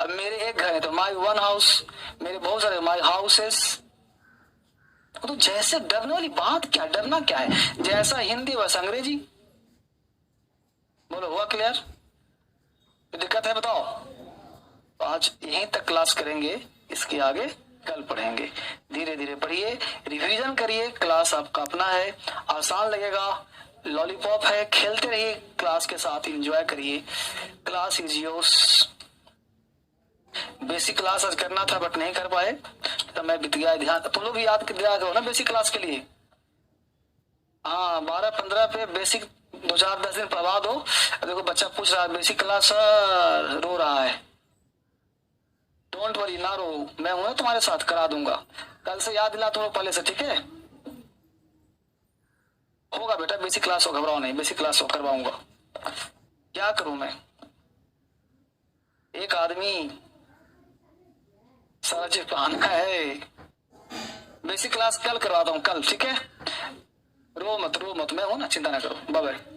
अब मेरे एक घर है तो माई वन हाउस, मेरे बहुत सारे माई हाउसेस। तो जैसे डरने वाली बात क्या, डरना क्या है? जैसा हिंदी वैसा अंग्रेजी। बोलो हुआ क्लियर? तो दिक्कत है बताओ? तो आज यहीं तक क्लास करेंगे, इसके आगे कल पढ़ेंगे। धीरे धीरे पढ़िए, रिवीजन करिए, क्लास आपका अपना है, आसान लगेगा, लॉलीपॉप है, खेलते रहिए क्लास के साथ, एंजॉय करिए। Class is yours. Basic class आज करना था बट नहीं कर पाए, तो मैं बीत गया ध्यान। तुम लोग भी याद दिया करो ना बेसिक क्लास के लिए। हाँ 12-15 पे बेसिक 2-4-10 दिन पढ़वा दो। देखो बच्चा पूछ रहा है बेसिक क्लास सर, रो रहा है। डोंट वरी, ना रो, मैं हूं ना तुम्हारे साथ, करा दूंगा। कल से याद दिला तुम पहले से, ठीक है? होगा बेटा बेसिक क्लास हो, घबराओ नहीं, बेसिक क्लास हो करवाऊंगा। क्या करूं मैं, एक आदमी सारा चीज पढ़ाना है। बेसिक क्लास कल करवाता हूँ, कल, ठीक है? रो मत, मैं हूं ना, चिंता ना करो। Bye bye.